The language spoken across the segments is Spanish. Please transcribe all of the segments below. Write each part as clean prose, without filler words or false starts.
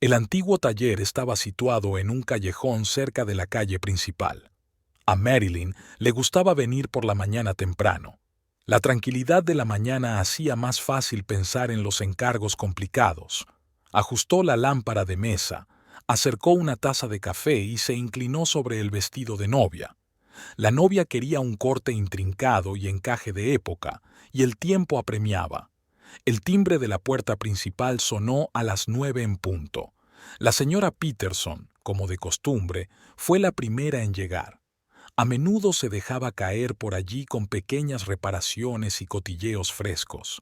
El antiguo taller estaba situado en un callejón cerca de la calle principal. A Marilyn le gustaba venir por la mañana temprano. La tranquilidad de la mañana hacía más fácil pensar en los encargos complicados. Ajustó la lámpara de mesa, acercó una taza de café y se inclinó sobre el vestido de novia. La novia quería un corte intrincado y encaje de época, y el tiempo apremiaba. El timbre de la puerta principal sonó a las 9 en punto. La señora Peterson, como de costumbre, fue la primera en llegar. A menudo se dejaba caer por allí con pequeñas reparaciones y cotilleos frescos.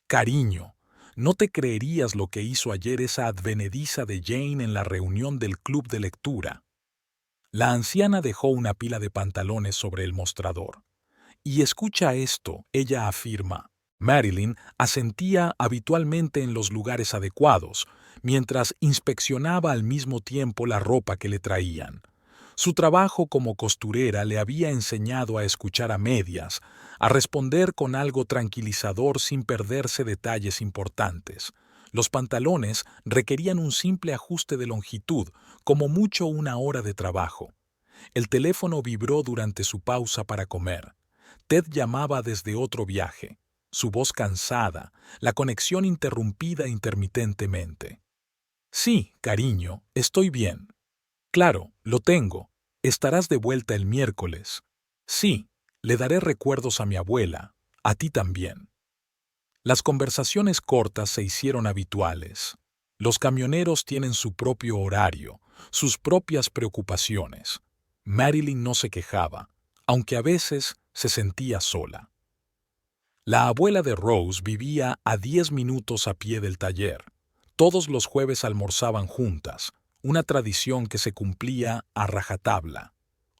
Cariño, no te creerías lo que hizo ayer esa advenediza de Jane en la reunión del club de lectura. La anciana dejó una pila de pantalones sobre el mostrador. Y escucha esto, ella afirma. Marilyn asentía habitualmente en los lugares adecuados, mientras inspeccionaba al mismo tiempo la ropa que le traían. Su trabajo como costurera le había enseñado a escuchar a medias, a responder con algo tranquilizador sin perderse detalles importantes. Los pantalones requerían un simple ajuste de longitud, como mucho una hora de trabajo. El teléfono vibró durante su pausa para comer. Ted llamaba desde otro viaje, su voz cansada, la conexión interrumpida intermitentemente. Sí, cariño, estoy bien. Claro, lo tengo. Estarás de vuelta el miércoles. Sí, le daré recuerdos a mi abuela, a ti también. Las conversaciones cortas se hicieron habituales. Los camioneros tienen su propio horario, sus propias preocupaciones. Marilyn no se quejaba, aunque a veces se sentía sola. La abuela de Rose vivía a 10 minutos a pie del taller. Todos los jueves almorzaban juntas, una tradición que se cumplía a rajatabla.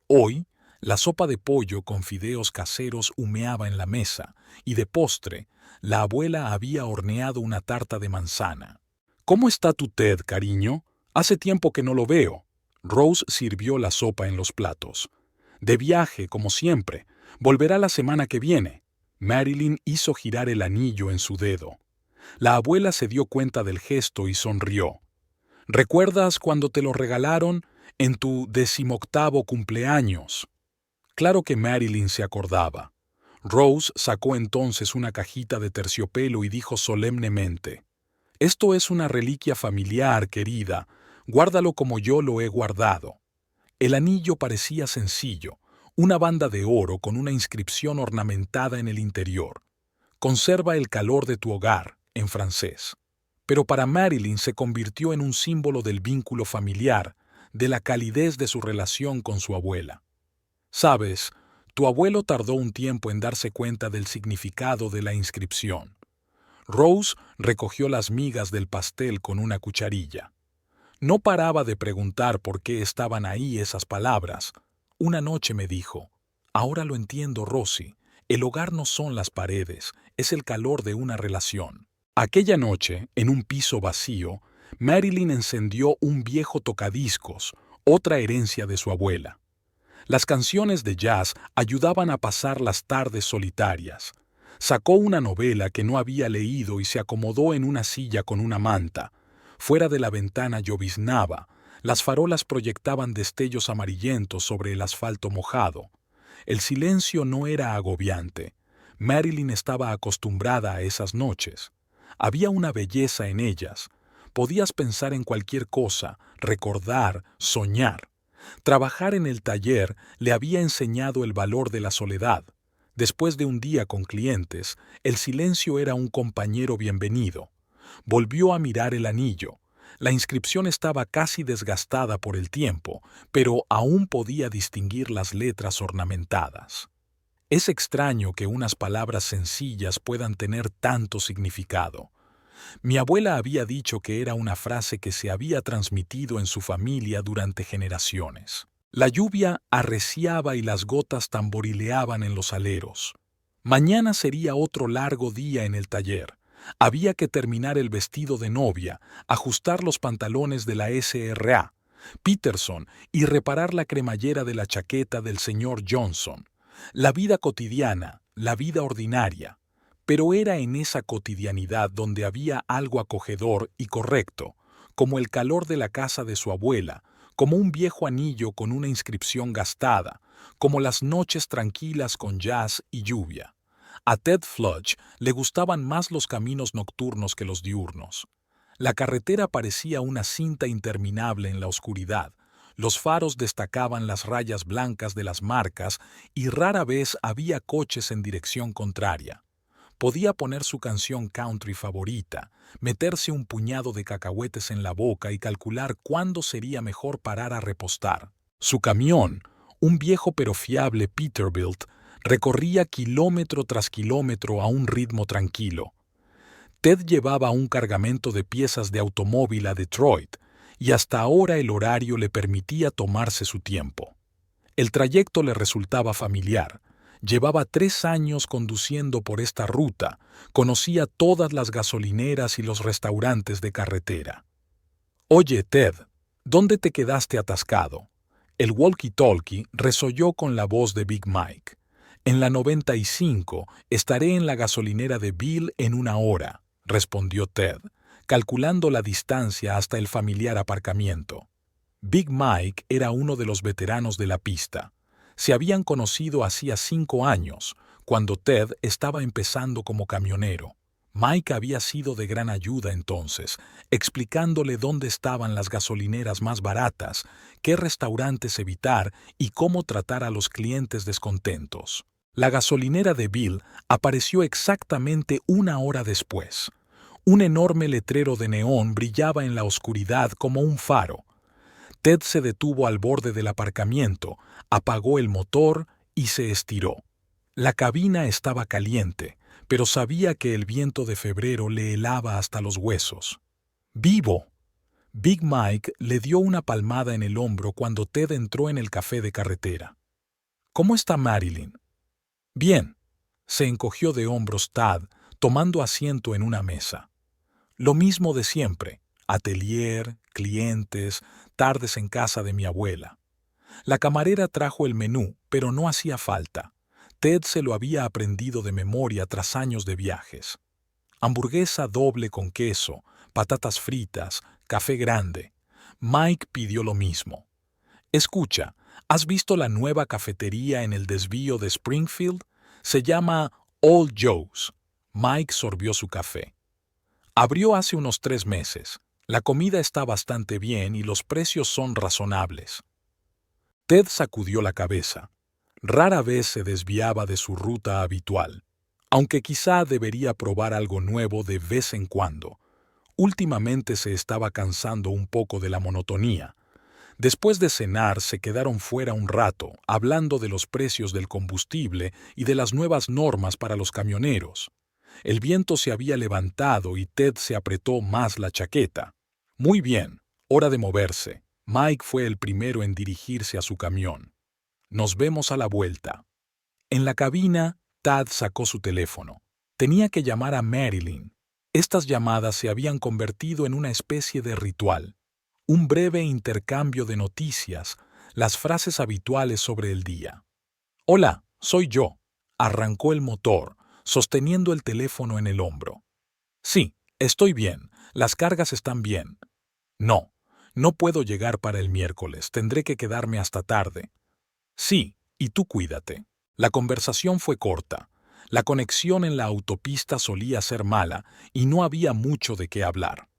Hoy, la sopa de pollo con fideos caseros humeaba en la mesa, y de postre, la abuela había horneado una tarta de manzana. ¿Cómo está tu Ted, cariño? Hace tiempo que no lo veo. Rose sirvió la sopa en los platos. De viaje, como siempre. Volverá la semana que viene. Marilyn hizo girar el anillo en su dedo. La abuela se dio cuenta del gesto y sonrió. ¿Recuerdas cuando te lo regalaron en tu 18º cumpleaños? Claro que Marilyn se acordaba. Rose sacó entonces una cajita de terciopelo y dijo solemnemente: «Esto es una reliquia familiar, querida. Guárdalo como yo lo he guardado». El anillo parecía sencillo, una banda de oro con una inscripción ornamentada en el interior. «Conserva el calor de tu hogar», en francés. Pero para Marilyn se convirtió en un símbolo del vínculo familiar, de la calidez de su relación con su abuela. Sabes, tu abuelo tardó un tiempo en darse cuenta del significado de la inscripción. Rose recogió las migas del pastel con una cucharilla. No paraba de preguntar por qué estaban ahí esas palabras. Una noche me dijo: «Ahora lo entiendo, Rosie. El hogar no son las paredes, es el calor de una relación». Aquella noche, en un piso vacío, Marilyn encendió un viejo tocadiscos, otra herencia de su abuela. Las canciones de jazz ayudaban a pasar las tardes solitarias. Sacó una novela que no había leído y se acomodó en una silla con una manta. Fuera de la ventana lloviznaba. Las farolas proyectaban destellos amarillentos sobre el asfalto mojado. El silencio no era agobiante. Marilyn estaba acostumbrada a esas noches. Había una belleza en ellas. Podías pensar en cualquier cosa, recordar, soñar. Trabajar en el taller le había enseñado el valor de la soledad. Después de un día con clientes, el silencio era un compañero bienvenido. Volvió a mirar el anillo. La inscripción estaba casi desgastada por el tiempo, pero aún podía distinguir las letras ornamentadas. Es extraño que unas palabras sencillas puedan tener tanto significado. Mi abuela había dicho que era una frase que se había transmitido en su familia durante generaciones. La lluvia arreciaba y las gotas tamborileaban en los aleros. Mañana sería otro largo día en el taller. Había que terminar el vestido de novia, ajustar los pantalones de la SRA, Peterson y reparar la cremallera de la chaqueta del señor Johnson. La vida cotidiana, la vida ordinaria. Pero era en esa cotidianidad donde había algo acogedor y correcto, como el calor de la casa de su abuela, como un viejo anillo con una inscripción gastada, como las noches tranquilas con jazz y lluvia. A Ted Fludge le gustaban más los caminos nocturnos que los diurnos. La carretera parecía una cinta interminable en la oscuridad. Los faros destacaban las rayas blancas de las marcas y rara vez había coches en dirección contraria. Podía poner su canción country favorita, meterse un puñado de cacahuetes en la boca y calcular cuándo sería mejor parar a repostar. Su camión, un viejo pero fiable Peterbilt, recorría kilómetro tras kilómetro a un ritmo tranquilo. Ted llevaba un cargamento de piezas de automóvil a Detroit, y hasta ahora el horario le permitía tomarse su tiempo. El trayecto le resultaba familiar. Llevaba 3 años conduciendo por esta ruta, conocía todas las gasolineras y los restaurantes de carretera. «Oye, Ted, ¿dónde te quedaste atascado?» El walkie-talkie resolló con la voz de Big Mike. «En la 95 estaré en la gasolinera de Bill en 1 hora», respondió Ted, calculando la distancia hasta el familiar aparcamiento. Big Mike era uno de los veteranos de la pista. Se habían conocido hacía 5 años, cuando Ted estaba empezando como camionero. Mike había sido de gran ayuda entonces, explicándole dónde estaban las gasolineras más baratas, qué restaurantes evitar y cómo tratar a los clientes descontentos. La gasolinera de Bill apareció exactamente 1 hora después. Un enorme letrero de neón brillaba en la oscuridad como un faro. Ted se detuvo al borde del aparcamiento, apagó el motor y se estiró. La cabina estaba caliente, pero sabía que el viento de febrero le helaba hasta los huesos. ¡Vivo! Big Mike le dio una palmada en el hombro cuando Ted entró en el café de carretera. «¿Cómo está Marilyn?» «Bien», se encogió de hombros Tad, tomando asiento en una mesa. «Lo mismo de siempre, atelier, clientes, tardes en casa de mi abuela». La camarera trajo el menú, pero no hacía falta. Ted se lo había aprendido de memoria tras años de viajes. Hamburguesa doble con queso, patatas fritas, café grande. Mike pidió lo mismo. «Escucha, ¿has visto la nueva cafetería en el desvío de Springfield? Se llama Old Joe's». Mike sorbió su café. «Abrió hace unos 3 meses. La comida está bastante bien y los precios son razonables». Ted sacudió la cabeza. Rara vez se desviaba de su ruta habitual, aunque quizá debería probar algo nuevo de vez en cuando. Últimamente se estaba cansando un poco de la monotonía. Después de cenar se quedaron fuera un rato, hablando de los precios del combustible y de las nuevas normas para los camioneros. El viento se había levantado y Ted se apretó más la chaqueta. «Muy bien, hora de moverse». Mike fue el primero en dirigirse a su camión. «Nos vemos a la vuelta». En la cabina, Tad sacó su teléfono. Tenía que llamar a Marilyn. Estas llamadas se habían convertido en una especie de ritual. Un breve intercambio de noticias, las frases habituales sobre el día. «Hola, soy yo». Arrancó el motor, sosteniendo el teléfono en el hombro. «Sí, estoy bien. Las cargas están bien». No puedo llegar para el miércoles. Tendré que quedarme hasta tarde». «Sí, y tú cuídate». La conversación fue corta. La conexión en la autopista solía ser mala y no había mucho de qué hablar.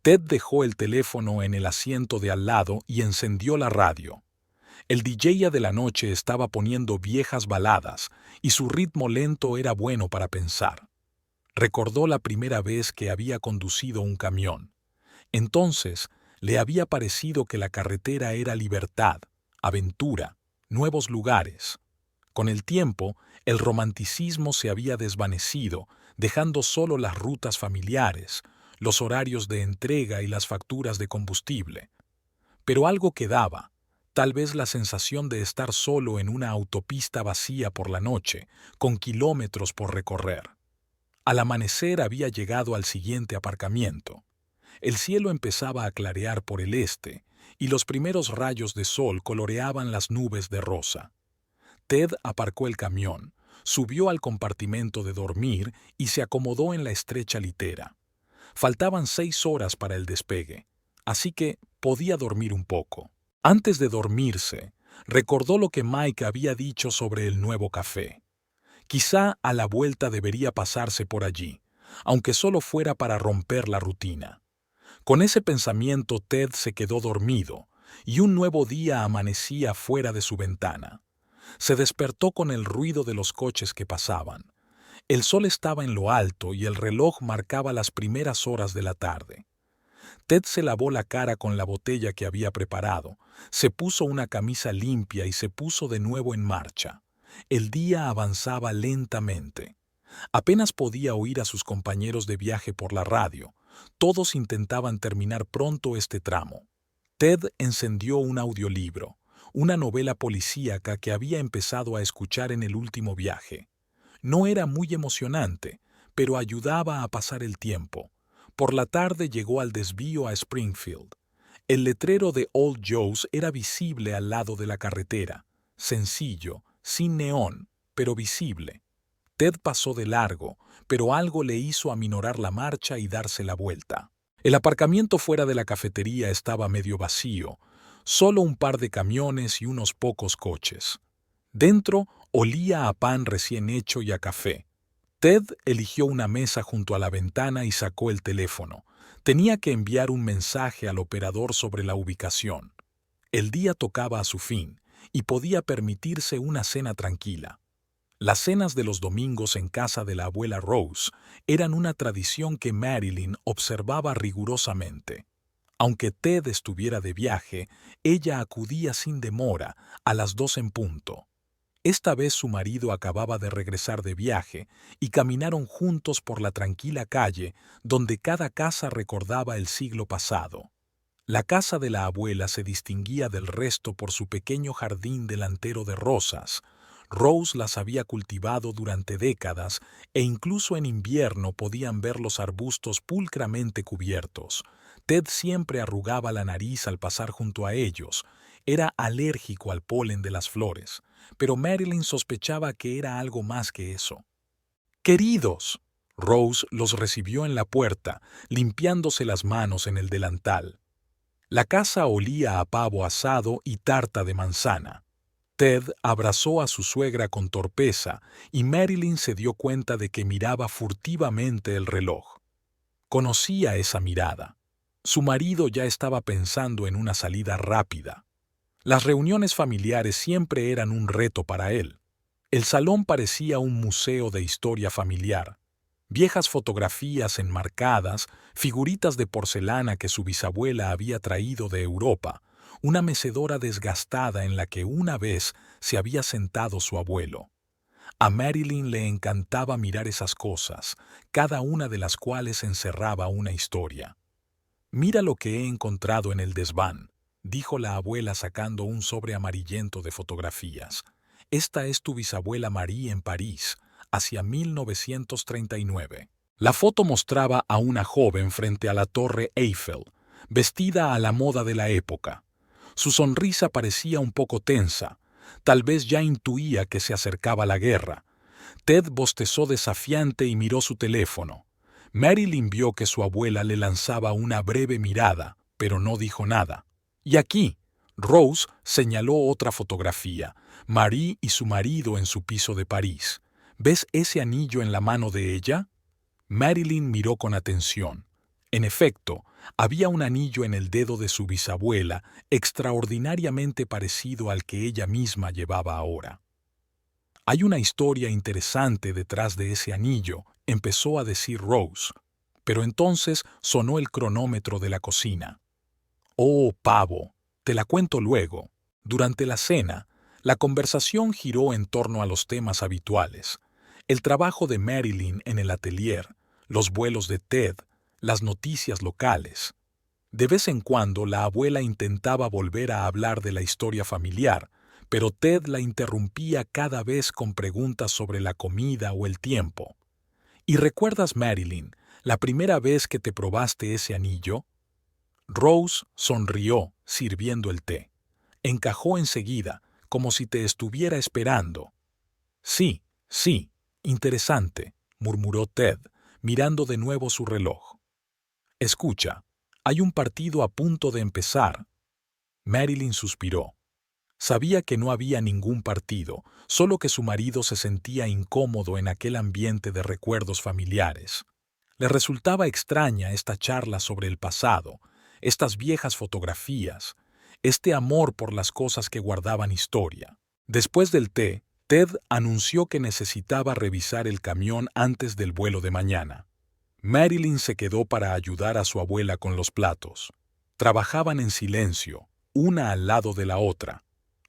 Ted dejó el teléfono en el asiento de al lado y encendió la radio. El DJ de la noche estaba poniendo viejas baladas y su ritmo lento era bueno para pensar. Recordó la primera vez que había conducido un camión. Entonces, le había parecido que la carretera era libertad, aventura, nuevos lugares. Con el tiempo, el romanticismo se había desvanecido, dejando solo las rutas familiares, los horarios de entrega y las facturas de combustible. Pero algo quedaba, tal vez la sensación de estar solo en una autopista vacía por la noche, con kilómetros por recorrer. Al amanecer había llegado al siguiente aparcamiento. El cielo empezaba a clarear por el este, y los primeros rayos de sol coloreaban las nubes de rosa. Ted aparcó el camión, subió al compartimento de dormir y se acomodó en la estrecha litera. Faltaban 6 horas para el despegue. así que podía dormir un poco. Antes de dormirse, recordó lo que Mike había dicho sobre el nuevo café. Quizá a la vuelta debería pasarse por allí, aunque solo fuera para romper la rutina. Con ese pensamiento Ted se quedó dormido, y un nuevo día amanecía fuera de su ventana. Se despertó con el ruido de los coches que pasaban. El sol estaba en lo alto y el reloj marcaba las primeras horas de la tarde. Ted se lavó la cara con la botella que había preparado, se puso una camisa limpia y se puso de nuevo en marcha. El día avanzaba lentamente. Apenas podía oír a sus compañeros de viaje por la radio. Todos intentaban terminar pronto este tramo. Ted encendió un audiolibro, una novela policíaca que había empezado a escuchar en el último viaje. No era muy emocionante, pero ayudaba a pasar el tiempo. Por la tarde llegó al desvío a Springfield. El letrero de Old Joe's era visible al lado de la carretera, sencillo, sin neón, pero visible. Ted pasó de largo, pero algo le hizo aminorar la marcha y darse la vuelta. El aparcamiento fuera de la cafetería estaba medio vacío, solo un par de camiones y unos pocos coches. Dentro olía a pan recién hecho y a café. Ted eligió una mesa junto a la ventana y sacó el teléfono. Tenía que enviar un mensaje al operador sobre la ubicación. El día tocaba a su fin y podía permitirse una cena tranquila. Las cenas de los domingos en casa de la abuela Rose eran una tradición que Marilyn observaba rigurosamente. Aunque Ted estuviera de viaje, ella acudía sin demora a las 2 en punto. Esta vez su marido acababa de regresar de viaje y caminaron juntos por la tranquila calle donde cada casa recordaba el siglo pasado. La casa de la abuela se distinguía del resto por su pequeño jardín delantero de rosas. Rose las había cultivado durante décadas e incluso en invierno podían ver los arbustos pulcramente cubiertos. Ted siempre arrugaba la nariz al pasar junto a ellos. Era alérgico al polen de las flores, pero Marilyn sospechaba que era algo más que eso. «Queridos», Rose los recibió en la puerta, limpiándose las manos en el delantal. La casa olía a pavo asado y tarta de manzana. Ted abrazó a su suegra con torpeza y Marilyn se dio cuenta de que miraba furtivamente el reloj. Conocía esa mirada. Su marido ya estaba pensando en una salida rápida. Las reuniones familiares siempre eran un reto para él. El salón parecía un museo de historia familiar. Viejas fotografías enmarcadas, figuritas de porcelana que su bisabuela había traído de Europa, una mecedora desgastada en la que una vez se había sentado su abuelo. A Marilyn le encantaba mirar esas cosas, cada una de las cuales encerraba una historia. «Mira lo que he encontrado en el desván», dijo la abuela sacando un sobre amarillento de fotografías. «Esta es tu bisabuela Marie en París, hacia 1939. La foto mostraba a una joven frente a la Torre Eiffel, vestida a la moda de la época. Su sonrisa parecía un poco tensa. Tal vez ya intuía que se acercaba la guerra. Ted bostezó desafiante y miró su teléfono. Marilyn vio que su abuela le lanzaba una breve mirada, pero no dijo nada. «Y aquí», Rose señaló otra fotografía, Marie y su marido en su piso de París. «¿Ves ese anillo en la mano de ella?» Marilyn miró con atención. En efecto, había un anillo en el dedo de su bisabuela, extraordinariamente parecido al que ella misma llevaba ahora. «Hay una historia interesante detrás de ese anillo», empezó a decir Rose, pero entonces sonó el cronómetro de la cocina. «Oh, pavo, te la cuento luego». Durante la cena, la conversación giró en torno a los temas habituales: el trabajo de Marilyn en el atelier, los vuelos de Ted, las noticias locales. De vez en cuando la abuela intentaba volver a hablar de la historia familiar, pero Ted la interrumpía cada vez con preguntas sobre la comida o el tiempo. «¿Y recuerdas, Marilyn, la primera vez que te probaste ese anillo?» Rose sonrió, sirviendo el té. Encajó enseguida, como si te estuviera esperando. «Sí, sí, interesante», murmuró Ted, mirando de nuevo su reloj. «Escucha, Hay un partido a punto de empezar. Marilyn suspiró. Sabía que no había ningún partido, solo que su marido se sentía incómodo en aquel ambiente de recuerdos familiares. Le resultaba extraña esta charla sobre el pasado, estas viejas fotografías, este amor por las cosas que guardaban historia. Después del té, Ted anunció que necesitaba revisar el camión antes del vuelo de mañana. Marilyn se quedó para ayudar a su abuela con los platos. Trabajaban en silencio, una al lado de la otra.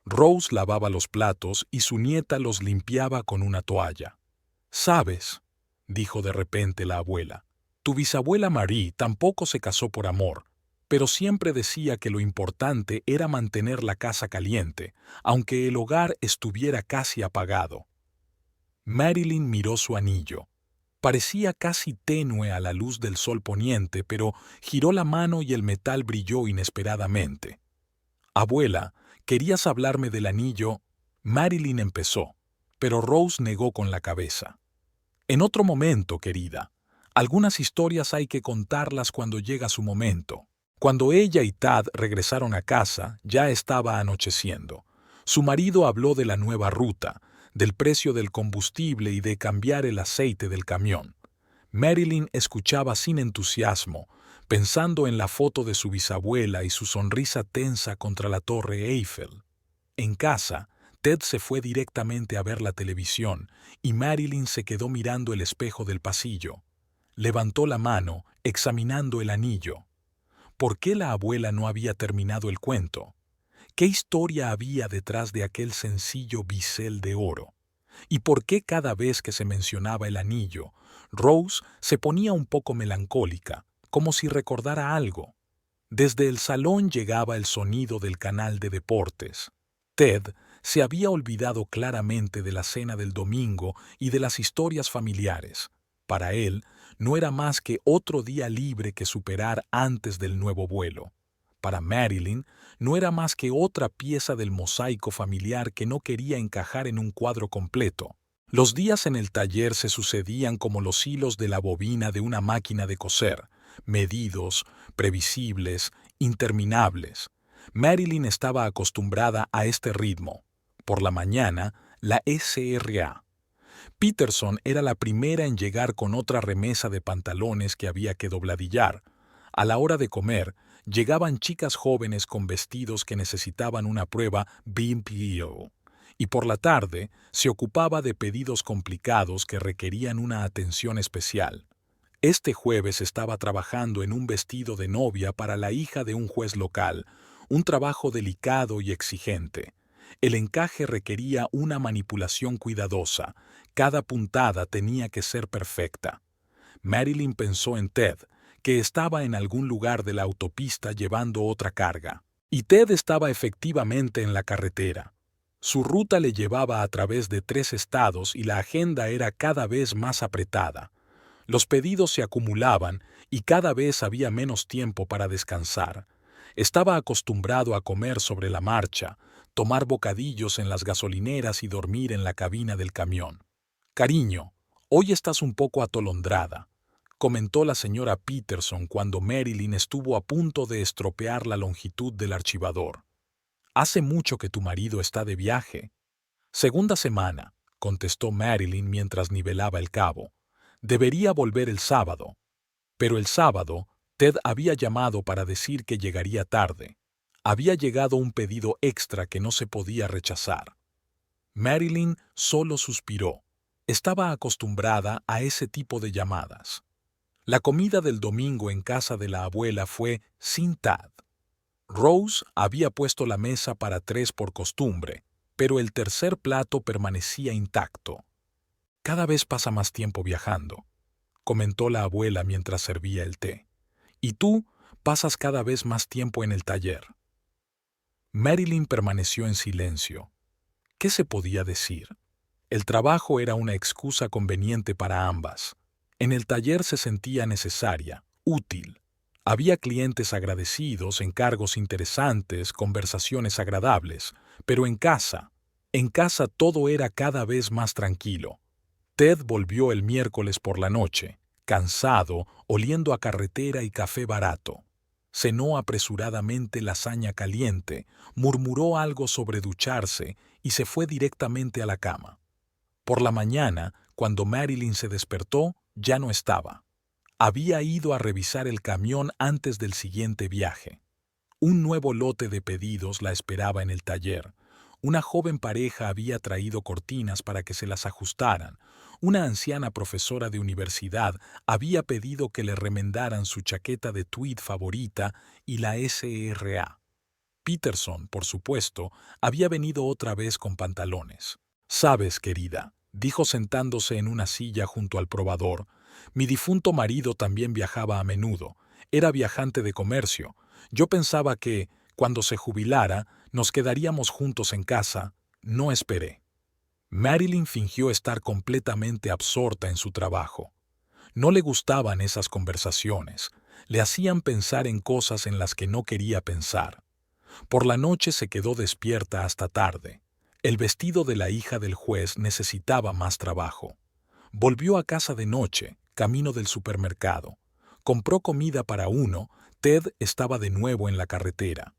Rose lavaba los platos y su nieta los limpiaba con una toalla. «¿Sabes?», dijo de repente la abuela, «tu bisabuela Marie tampoco se casó por amor, pero siempre decía que lo importante era mantener la casa caliente, aunque el hogar estuviera casi apagado». Marilyn miró su anillo. Parecía casi tenue a la luz del sol poniente, pero giró la mano y el metal brilló inesperadamente. «Abuela, ¿querías hablarme del anillo?», Marilyn empezó, pero Rose negó con la cabeza. «En otro momento, querida. Algunas historias hay que contarlas cuando llega su momento». Cuando ella y Tad regresaron a casa, ya estaba anocheciendo. Su marido habló de la nueva ruta, del precio del combustible y de cambiar el aceite del camión. Marilyn escuchaba sin entusiasmo, pensando en la foto de su bisabuela y su sonrisa tensa contra la Torre Eiffel. En casa, Ted se fue directamente a ver la televisión y Marilyn se quedó mirando el espejo del pasillo. Levantó la mano, examinando el anillo. ¿Por qué la abuela no había terminado el cuento? ¿Qué historia había detrás de aquel sencillo bisel de oro? ¿Y por qué cada vez que se mencionaba el anillo, Rose se ponía un poco melancólica, como si recordara algo? Desde el salón llegaba el sonido del canal de deportes. Ted se había olvidado claramente de la cena del domingo y de las historias familiares. Para él, no era más que otro día libre que superar antes del nuevo vuelo. Para Marilyn, no era más que otra pieza del mosaico familiar que no quería encajar en un cuadro completo. Los días en el taller se sucedían como los hilos de la bobina de una máquina de coser, medidos, previsibles, interminables. Marilyn estaba acostumbrada a este ritmo. Por la mañana, la SRA. Peterson era la primera en llegar con otra remesa de pantalones que había que dobladillar. A la hora de comer, llegaban chicas jóvenes con vestidos que necesitaban una prueba BMPO. Y por la tarde se ocupaba de pedidos complicados que requerían una atención especial. Este jueves estaba trabajando en un vestido de novia para la hija de un juez local, un trabajo delicado y exigente. El encaje requería una manipulación cuidadosa. Cada puntada tenía que ser perfecta. Marilyn pensó en Ted, que estaba en algún lugar de la autopista llevando otra carga. Y Ted estaba efectivamente en la carretera. Su ruta le llevaba a través de 3 estados y la agenda era cada vez más apretada. Los pedidos se acumulaban y cada vez había menos tiempo para descansar. Estaba acostumbrado a comer sobre la marcha, tomar bocadillos en las gasolineras y dormir en la cabina del camión. «Cariño, hoy estás un poco atolondrada», comentó la señora Peterson cuando Marilyn estuvo a punto de estropear la longitud del archivador. «Hace mucho que tu marido está de viaje». «Segunda semana», contestó Marilyn mientras nivelaba el cabo. «Debería volver el sábado». Pero el sábado, Ted había llamado para decir que llegaría tarde. Había llegado un pedido extra que no se podía rechazar. Marilyn solo suspiró. Estaba acostumbrada a ese tipo de llamadas. La comida del domingo en casa de la abuela fue sin Tad. Rose había puesto la mesa para 3 por costumbre, pero el tercer plato permanecía intacto. «Cada vez pasa más tiempo viajando», comentó la abuela mientras servía el té. «Y tú pasas cada vez más tiempo en el taller». Marilyn permaneció en silencio. ¿Qué se podía decir? El trabajo era una excusa conveniente para ambas. En el taller se sentía necesaria, útil. Había clientes agradecidos, encargos interesantes, conversaciones agradables, pero en casa todo era cada vez más tranquilo. Ted volvió el miércoles por la noche, cansado, oliendo a carretera y café barato. Cenó apresuradamente lasaña caliente, murmuró algo sobre ducharse y se fue directamente a la cama. Por la mañana, cuando Marilyn se despertó, ya no estaba. Había ido a revisar el camión antes del siguiente viaje. Un nuevo lote de pedidos la esperaba en el taller. Una joven pareja había traído cortinas para que se las ajustaran. Una anciana profesora de universidad había pedido que le remendaran su chaqueta de tweed favorita y la SRA. Peterson, por supuesto, había venido otra vez con pantalones. «Sabes, querida», dijo sentándose en una silla junto al probador, «mi difunto marido también viajaba a menudo. Era viajante de comercio. Yo pensaba que, cuando se jubilara, nos quedaríamos juntos en casa. No esperé». Marilyn fingió estar completamente absorta en su trabajo. No le gustaban esas conversaciones. Le hacían pensar en cosas en las que no quería pensar. Por la noche se quedó despierta hasta tarde. El vestido de la hija del juez necesitaba más trabajo. Volvió a casa de noche, camino del supermercado. Compró comida para uno. Ted estaba de nuevo en la carretera.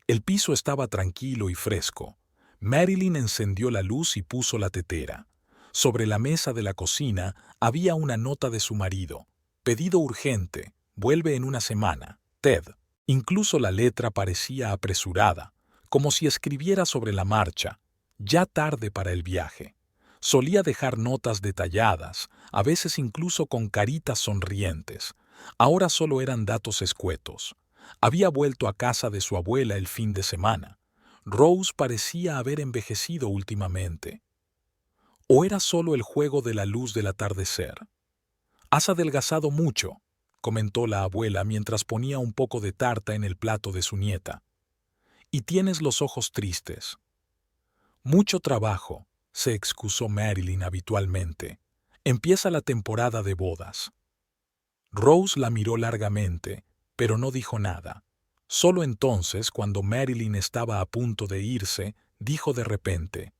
El piso estaba tranquilo y fresco. Marilyn encendió la luz y puso la tetera. Sobre la mesa de la cocina había una nota de su marido. Pedido urgente. Vuelve en una semana. Ted. Incluso la letra parecía apresurada, como si escribiera sobre la marcha. Ya tarde para el viaje. Solía dejar notas detalladas, a veces incluso con caritas sonrientes. Ahora solo eran datos escuetos. Había vuelto a casa de su abuela el fin de semana. Rose parecía haber envejecido últimamente. ¿O era solo el juego de la luz del atardecer? «Has adelgazado mucho», comentó la abuela mientras ponía un poco de tarta en el plato de su nieta. «Y tienes los ojos tristes». «Mucho trabajo», se excusó Marilyn habitualmente. «Empieza la temporada de bodas». Rose la miró largamente, pero no dijo nada. Solo entonces, cuando Marilyn estaba a punto de irse, dijo de repente: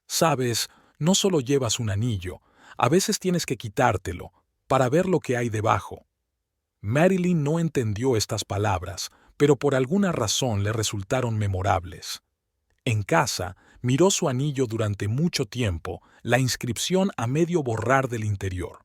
«Sabes, no solo llevas un anillo, a veces tienes que quitártelo, para ver lo que hay debajo». Marilyn no entendió estas palabras, pero por alguna razón le resultaron memorables. En casa, miró su anillo durante mucho tiempo, la inscripción a medio borrar del interior.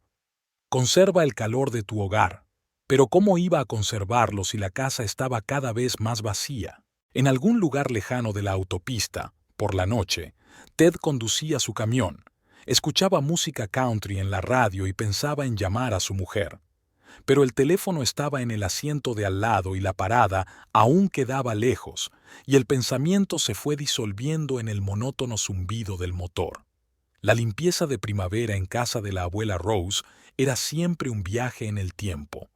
«Conserva el calor de tu hogar». Pero ¿cómo iba a conservarlo si la casa estaba cada vez más vacía? En algún lugar lejano de la autopista, por la noche, Ted conducía su camión. Escuchaba música country en la radio y pensaba en llamar a su mujer. Pero el teléfono estaba en el asiento de al lado y la parada aún quedaba lejos, y el pensamiento se fue disolviendo en el monótono zumbido del motor. La limpieza de primavera en casa de la abuela Rose era siempre un viaje en el tiempo.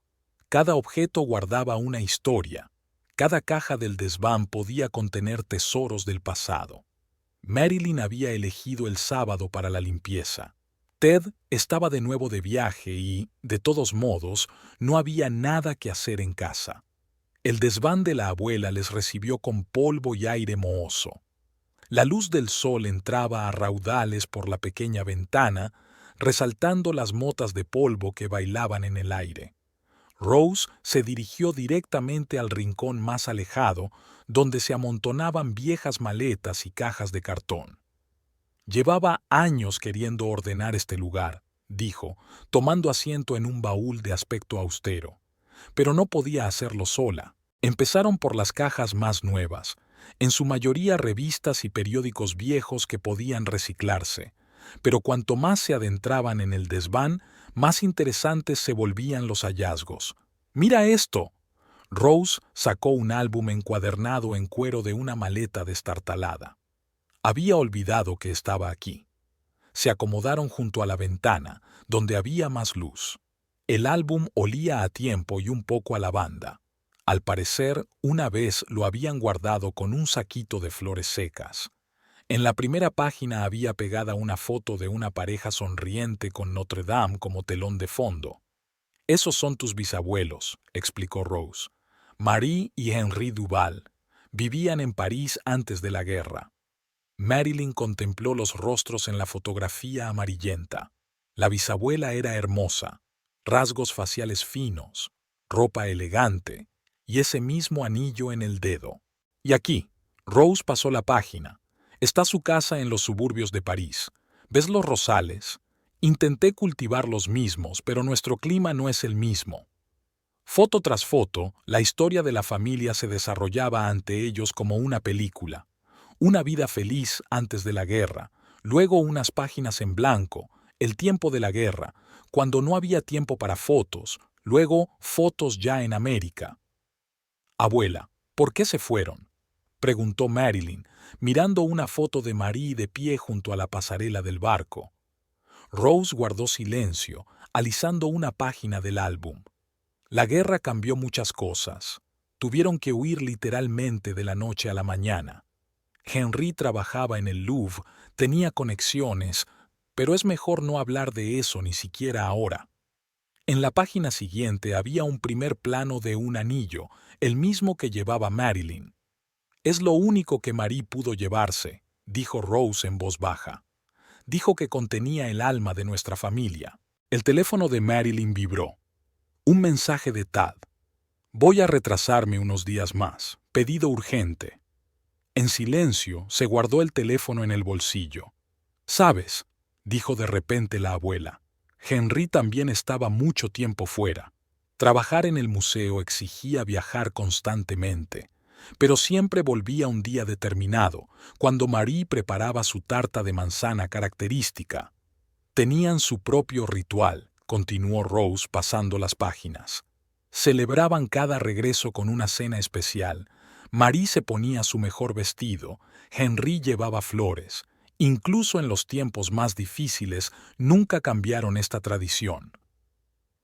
Cada objeto guardaba una historia. Cada caja del desván podía contener tesoros del pasado. Marilyn había elegido el sábado para la limpieza. Ted estaba de nuevo de viaje y, de todos modos, no había nada que hacer en casa. El desván de la abuela les recibió con polvo y aire mohoso. La luz del sol entraba a raudales por la pequeña ventana, resaltando las motas de polvo que bailaban en el aire. Rose se dirigió directamente al rincón más alejado, donde se amontonaban viejas maletas y cajas de cartón. «Llevaba años queriendo ordenar este lugar», dijo, tomando asiento en un baúl de aspecto austero. «Pero no podía hacerlo sola. Empezaron por las cajas más nuevas, en su mayoría revistas y periódicos viejos que podían reciclarse. Pero cuanto más se adentraban en el desván, más interesantes se volvían los hallazgos. «¡Mira esto!». Rose sacó un álbum encuadernado en cuero de una maleta destartalada. Había olvidado que estaba aquí. Se acomodaron junto a la ventana, donde había más luz. El álbum olía a tiempo y un poco a lavanda. Al parecer, una vez lo habían guardado con un saquito de flores secas. En la primera página había pegada una foto de una pareja sonriente con Notre Dame como telón de fondo. «Esos son tus bisabuelos», explicó Rose. «Marie y Henri Duval. Vivían en París antes de la guerra». Marilyn contempló los rostros en la fotografía amarillenta. La bisabuela era hermosa, rasgos faciales finos, ropa elegante, y ese mismo anillo en el dedo. Y aquí, Rose pasó la página. Está su casa en los suburbios de París. ¿Ves los rosales? Intenté cultivar los mismos, pero nuestro clima no es el mismo. Foto tras foto, la historia de la familia se desarrollaba ante ellos como una película. Una vida feliz antes de la guerra, luego unas páginas en blanco, el tiempo de la guerra, cuando no había tiempo para fotos, luego fotos ya en América. Abuela, ¿por qué se fueron?, preguntó Marilyn, mirando una foto de Marie de pie junto a la pasarela del barco. Rose guardó silencio, alisando una página del álbum. La guerra cambió muchas cosas. Tuvieron que huir literalmente de la noche a la mañana. Henry trabajaba en el Louvre, tenía conexiones, pero es mejor no hablar de eso ni siquiera ahora. En la página siguiente había un primer plano de un anillo, el mismo que llevaba Marilyn. «Es lo único que Marie pudo llevarse», dijo Rose en voz baja. Dijo que contenía el alma de nuestra familia. El teléfono de Marilyn vibró. Un mensaje de Tad. «Voy a retrasarme unos días más. Pedido urgente». En silencio, se guardó el teléfono en el bolsillo. «¿Sabes?», dijo de repente la abuela. Henry también estaba mucho tiempo fuera. Trabajar en el museo exigía viajar constantemente, pero siempre volvía un día determinado, cuando Marie preparaba su tarta de manzana característica. Tenían su propio ritual, continuó Rose pasando las páginas. Celebraban cada regreso con una cena especial. Marie se ponía su mejor vestido, Henry llevaba flores. Incluso en los tiempos más difíciles, nunca cambiaron esta tradición.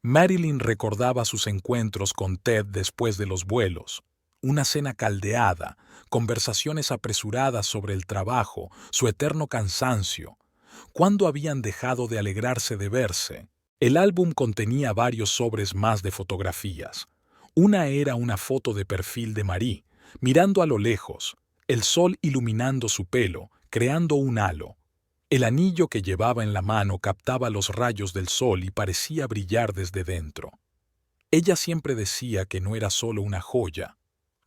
Marilyn recordaba sus encuentros con Ted después de los vuelos. Una cena caldeada, conversaciones apresuradas sobre el trabajo, su eterno cansancio. ¿Cuándo habían dejado de alegrarse de verse? El álbum contenía varios sobres más de fotografías. Una era una foto de perfil de Marie, mirando a lo lejos, el sol iluminando su pelo, creando un halo. El anillo que llevaba en la mano captaba los rayos del sol y parecía brillar desde dentro. Ella siempre decía que no era solo una joya.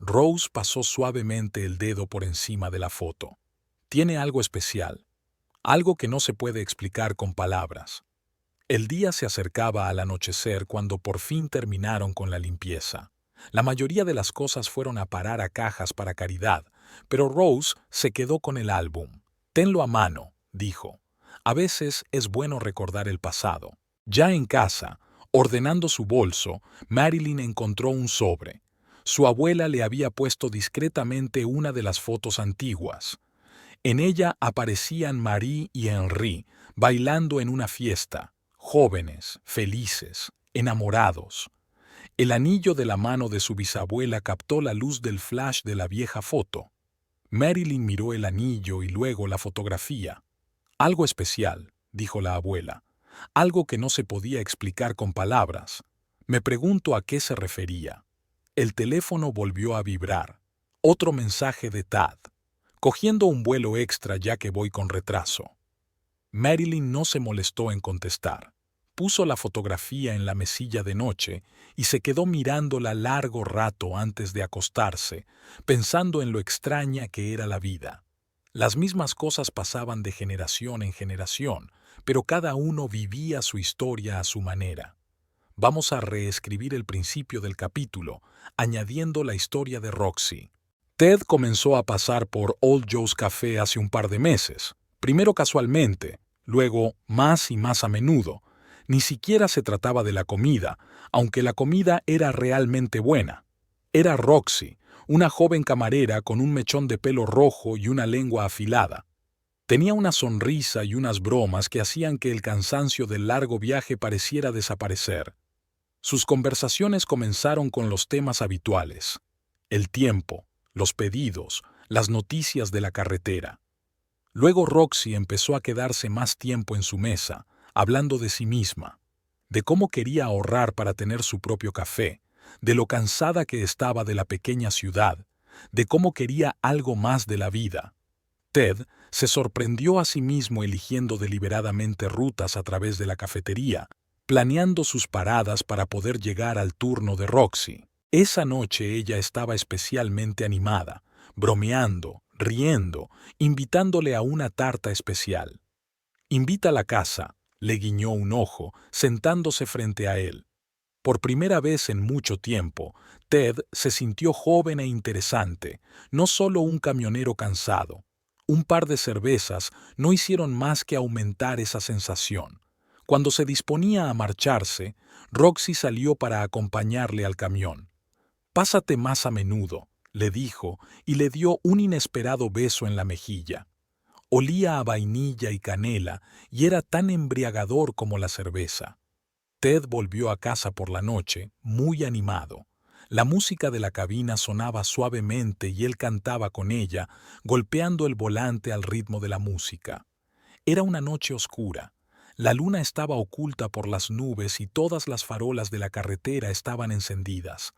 Rose pasó suavemente el dedo por encima de la foto. Tiene algo especial, algo que no se puede explicar con palabras. El día se acercaba al anochecer cuando por fin terminaron con la limpieza. La mayoría de las cosas fueron a parar a cajas para caridad, pero Rose se quedó con el álbum. «Tenlo a mano», dijo. «A veces es bueno recordar el pasado». Ya en casa, ordenando su bolso, Marilyn encontró un sobre. Su abuela le había puesto discretamente una de las fotos antiguas. En ella aparecían Marie y Henry bailando en una fiesta, jóvenes, felices, enamorados. El anillo de la mano de su bisabuela captó la luz del flash de la vieja foto. Marilyn miró el anillo y luego la fotografía. «Algo especial», dijo la abuela. «Algo que no se podía explicar con palabras. Me pregunto a qué se refería». El teléfono volvió a vibrar. Otro mensaje de Tad. «Cogiendo un vuelo extra ya que voy con retraso». Marilyn no se molestó en contestar. Puso la fotografía en la mesilla de noche y se quedó mirándola largo rato antes de acostarse, pensando en lo extraña que era la vida. Las mismas cosas pasaban de generación en generación, pero cada uno vivía su historia a su manera. Vamos a reescribir el principio del capítulo, añadiendo la historia de Roxy. Ted comenzó a pasar por Old Joe's Café hace un par de meses, primero casualmente, luego más y más a menudo. Ni siquiera se trataba de la comida, aunque la comida era realmente buena. Era Roxy, una joven camarera con un mechón de pelo rojo y una lengua afilada. Tenía una sonrisa y unas bromas que hacían que el cansancio del largo viaje pareciera desaparecer. Sus conversaciones comenzaron con los temas habituales: el tiempo, los pedidos, las noticias de la carretera. Luego Roxy empezó a quedarse más tiempo en su mesa, hablando de sí misma, de cómo quería ahorrar para tener su propio café, de lo cansada que estaba de la pequeña ciudad, de cómo quería algo más de la vida. Ted se sorprendió a sí mismo eligiendo deliberadamente rutas a través de la cafetería, planeando sus paradas para poder llegar al turno de Roxy. Esa noche ella estaba especialmente animada, bromeando, riendo, invitándole a una tarta especial. «Invita a la casa», le guiñó un ojo, sentándose frente a él. Por primera vez en mucho tiempo, Ted se sintió joven e interesante, no solo un camionero cansado. Un par de cervezas no hicieron más que aumentar esa sensación. Cuando se disponía a marcharse, Roxy salió para acompañarle al camión. «Pásate más a menudo», le dijo y le dio un inesperado beso en la mejilla. Olía a vainilla y canela y era tan embriagador como la cerveza. Ted volvió a casa por la noche, muy animado. La música de la cabina sonaba suavemente y él cantaba con ella, golpeando el volante al ritmo de la música. Era una noche oscura. La luna estaba oculta por las nubes y todas las farolas de la carretera estaban encendidas.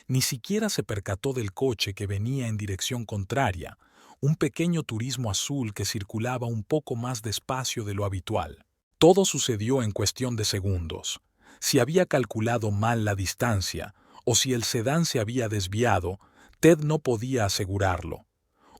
Ni siquiera se percató del coche que venía en dirección contraria, un pequeño turismo azul que circulaba un poco más despacio de lo habitual. Todo sucedió en cuestión de segundos. Si había calculado mal la distancia o si el sedán se había desviado, Ted no podía asegurarlo.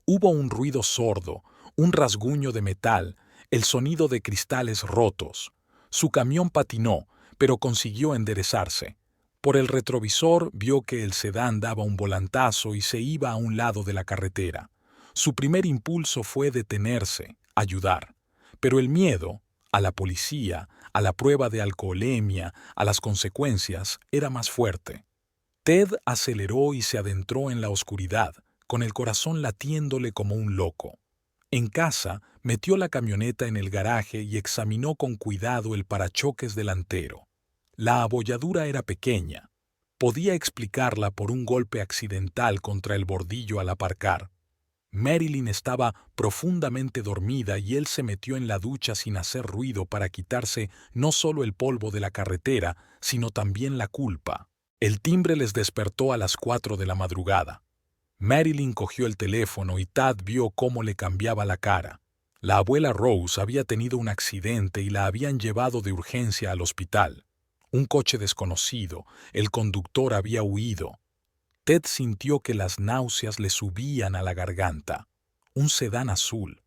Hubo un ruido sordo, un rasguño de metal, el sonido de cristales rotos. Su camión patinó, pero consiguió enderezarse. Por el retrovisor vio que el sedán daba un volantazo y se iba a un lado de la carretera. Su primer impulso fue detenerse, ayudar. Pero el miedo, a la policía, a la prueba de alcoholemia, a las consecuencias, era más fuerte. Ted aceleró y se adentró en la oscuridad, con el corazón latiéndole como un loco. En casa, metió la camioneta en el garaje y examinó con cuidado el parachoques delantero. La abolladura era pequeña. Podía explicarla por un golpe accidental contra el bordillo al aparcar. Marilyn estaba profundamente dormida y él se metió en la ducha sin hacer ruido para quitarse no solo el polvo de la carretera, sino también la culpa. El timbre les despertó a las 4 de la madrugada. Marilyn cogió el teléfono y Tad vio cómo le cambiaba la cara. La abuela Rose había tenido un accidente y la habían llevado de urgencia al hospital. Un coche desconocido, el conductor había huido. Ted sintió que las náuseas le subían a la garganta. Un sedán azul.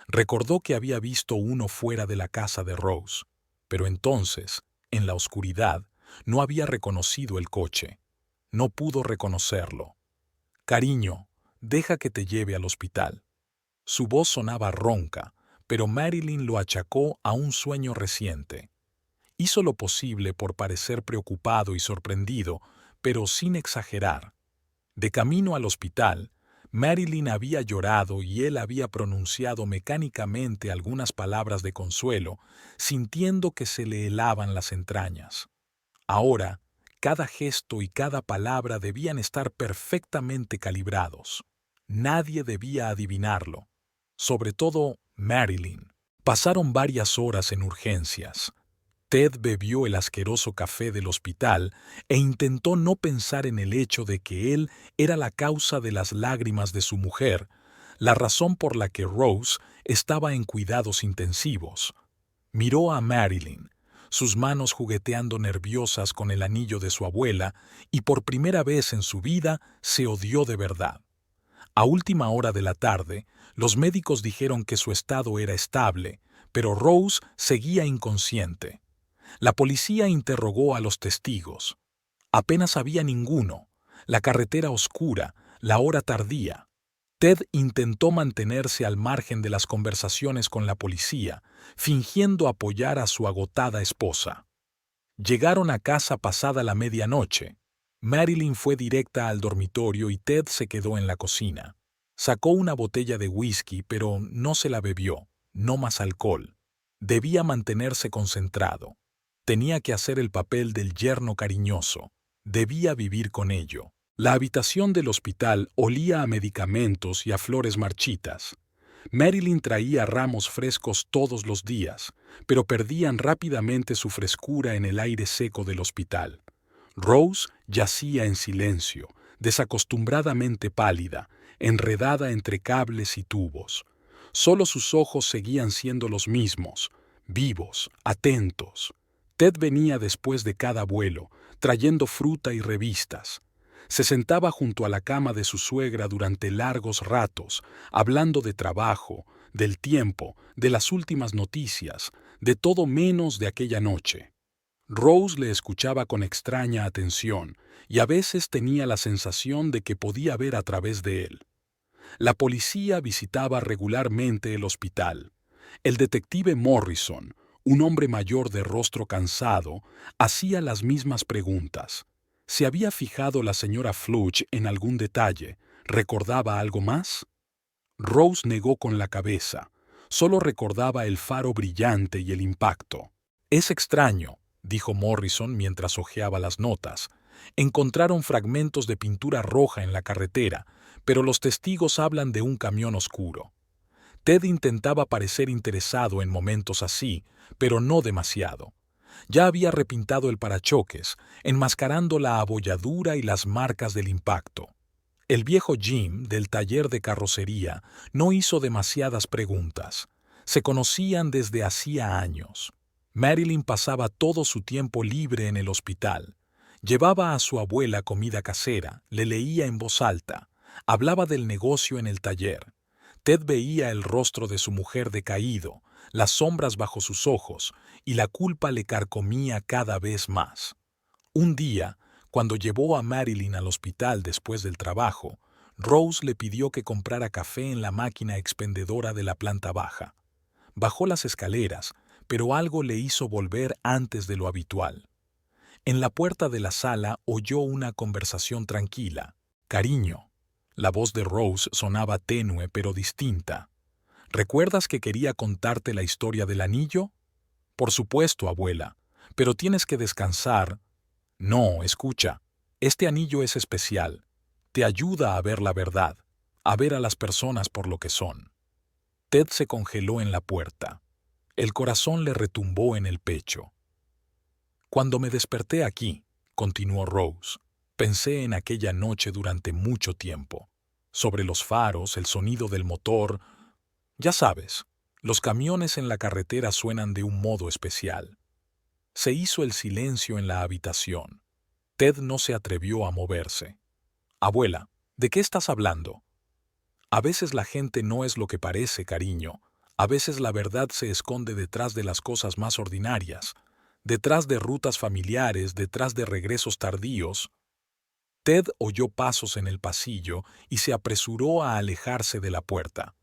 Recordó que había visto uno fuera de la casa de Rose, pero entonces, en la oscuridad, no había reconocido el coche. No pudo reconocerlo. «Cariño, deja que te lleve al hospital». Su voz sonaba ronca, pero Marilyn lo achacó a un sueño reciente. Hizo lo posible por parecer preocupado y sorprendido, pero sin exagerar. De camino al hospital, Marilyn había llorado y él había pronunciado mecánicamente algunas palabras de consuelo, sintiendo que se le helaban las entrañas. Ahora, cada gesto y cada palabra debían estar perfectamente calibrados. Nadie debía adivinarlo, sobre todo Marilyn. Pasaron varias horas en urgencias. Ted bebió el asqueroso café del hospital e intentó no pensar en el hecho de que él era la causa de las lágrimas de su mujer, la razón por la que Rose estaba en cuidados intensivos. Miró a Marilyn, sus manos jugueteando nerviosas con el anillo de su abuela, y por primera vez en su vida se odió de verdad. A última hora de la tarde, los médicos dijeron que su estado era estable, pero Rose seguía inconsciente. La policía interrogó a los testigos. Apenas había ninguno. La carretera oscura, la hora tardía. Ted intentó mantenerse al margen de las conversaciones con la policía, fingiendo apoyar a su agotada esposa. Llegaron a casa pasada la medianoche. Marilyn fue directa al dormitorio y Ted se quedó en la cocina. Sacó una botella de whisky, pero no se la bebió. No más alcohol. Debía mantenerse concentrado. Tenía que hacer el papel del yerno cariñoso. Debía vivir con ello. La habitación del hospital olía a medicamentos y a flores marchitas. Marilyn traía ramos frescos todos los días, pero perdían rápidamente su frescura en el aire seco del hospital. Rose yacía en silencio, desacostumbradamente pálida, enredada entre cables y tubos. Solo sus ojos seguían siendo los mismos, vivos, atentos. Ted venía después de cada vuelo, trayendo fruta y revistas. Se sentaba junto a la cama de su suegra durante largos ratos, hablando de trabajo, del tiempo, de las últimas noticias, de todo menos de aquella noche. Rose le escuchaba con extraña atención y a veces tenía la sensación de que podía ver a través de él. La policía visitaba regularmente el hospital. El detective Morrison, un hombre mayor de rostro cansado, hacía las mismas preguntas. ¿Se había fijado la señora Fluch en algún detalle? ¿Recordaba algo más? Rose negó con la cabeza. Solo recordaba el faro brillante y el impacto. Es extraño, dijo Morrison mientras hojeaba las notas. Encontraron fragmentos de pintura roja en la carretera, pero los testigos hablan de un camión oscuro. Ted intentaba parecer interesado en momentos así, pero no demasiado. Ya había repintado el parachoques, enmascarando la abolladura y las marcas del impacto. El viejo Jim, del taller de carrocería, no hizo demasiadas preguntas. Se conocían desde hacía años. Marilyn pasaba todo su tiempo libre en el hospital. Llevaba a su abuela comida casera, le leía en voz alta, hablaba del negocio en el taller. Ted veía el rostro de su mujer decaído, las sombras bajo sus ojos, y la culpa le carcomía cada vez más. Un día, cuando llevó a Marilyn al hospital después del trabajo, Rose le pidió que comprara café en la máquina expendedora de la planta baja. Bajó las escaleras, pero algo le hizo volver antes de lo habitual. En la puerta de la sala oyó una conversación tranquila. «Cariño». La voz de Rose sonaba tenue pero distinta. «¿Recuerdas que quería contarte la historia del anillo?» «Por supuesto, abuela, pero tienes que descansar». «No, escucha. Este anillo es especial. Te ayuda a ver la verdad, a ver a las personas por lo que son». Ted se congeló en la puerta. El corazón le retumbó en el pecho. «Cuando me desperté aquí», continuó Rose, «pensé en aquella noche durante mucho tiempo. Sobre los faros, el sonido del motor. Ya sabes, los camiones en la carretera suenan de un modo especial». Se hizo el silencio en la habitación. Ted no se atrevió a moverse. «Abuela, ¿de qué estás hablando?» «A veces la gente no es lo que parece, cariño. A veces la verdad se esconde detrás de las cosas más ordinarias, detrás de rutas familiares, detrás de regresos tardíos». Ted oyó pasos en el pasillo y se apresuró a alejarse de la puerta.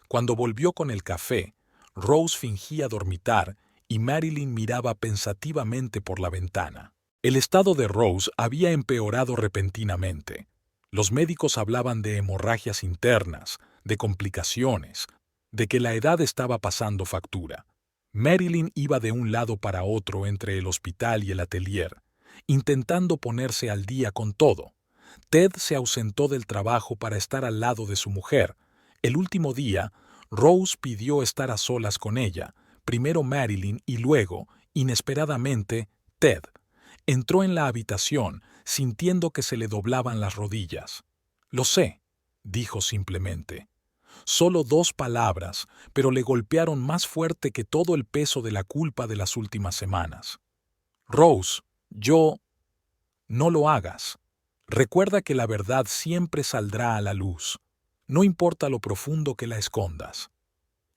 Cuando volvió con el café, Rose fingía dormitar y Marilyn miraba pensativamente por la ventana. El estado de Rose había empeorado repentinamente. Los médicos hablaban de hemorragias internas, de complicaciones, de que la edad estaba pasando factura. Marilyn iba de un lado para otro entre el hospital y el atelier, intentando ponerse al día con todo. Ted se ausentó del trabajo para estar al lado de su mujer. El último día, Rose pidió estar a solas con ella, primero Marilyn y luego, inesperadamente, Ted. Entró en la habitación, sintiendo que se le doblaban las rodillas. «Lo sé», dijo simplemente. Solo 2 palabras, pero le golpearon más fuerte que todo el peso de la culpa de las últimas semanas. «Rose, yo...» «No lo hagas. Recuerda que la verdad siempre saldrá a la luz. No importa lo profundo que la escondas».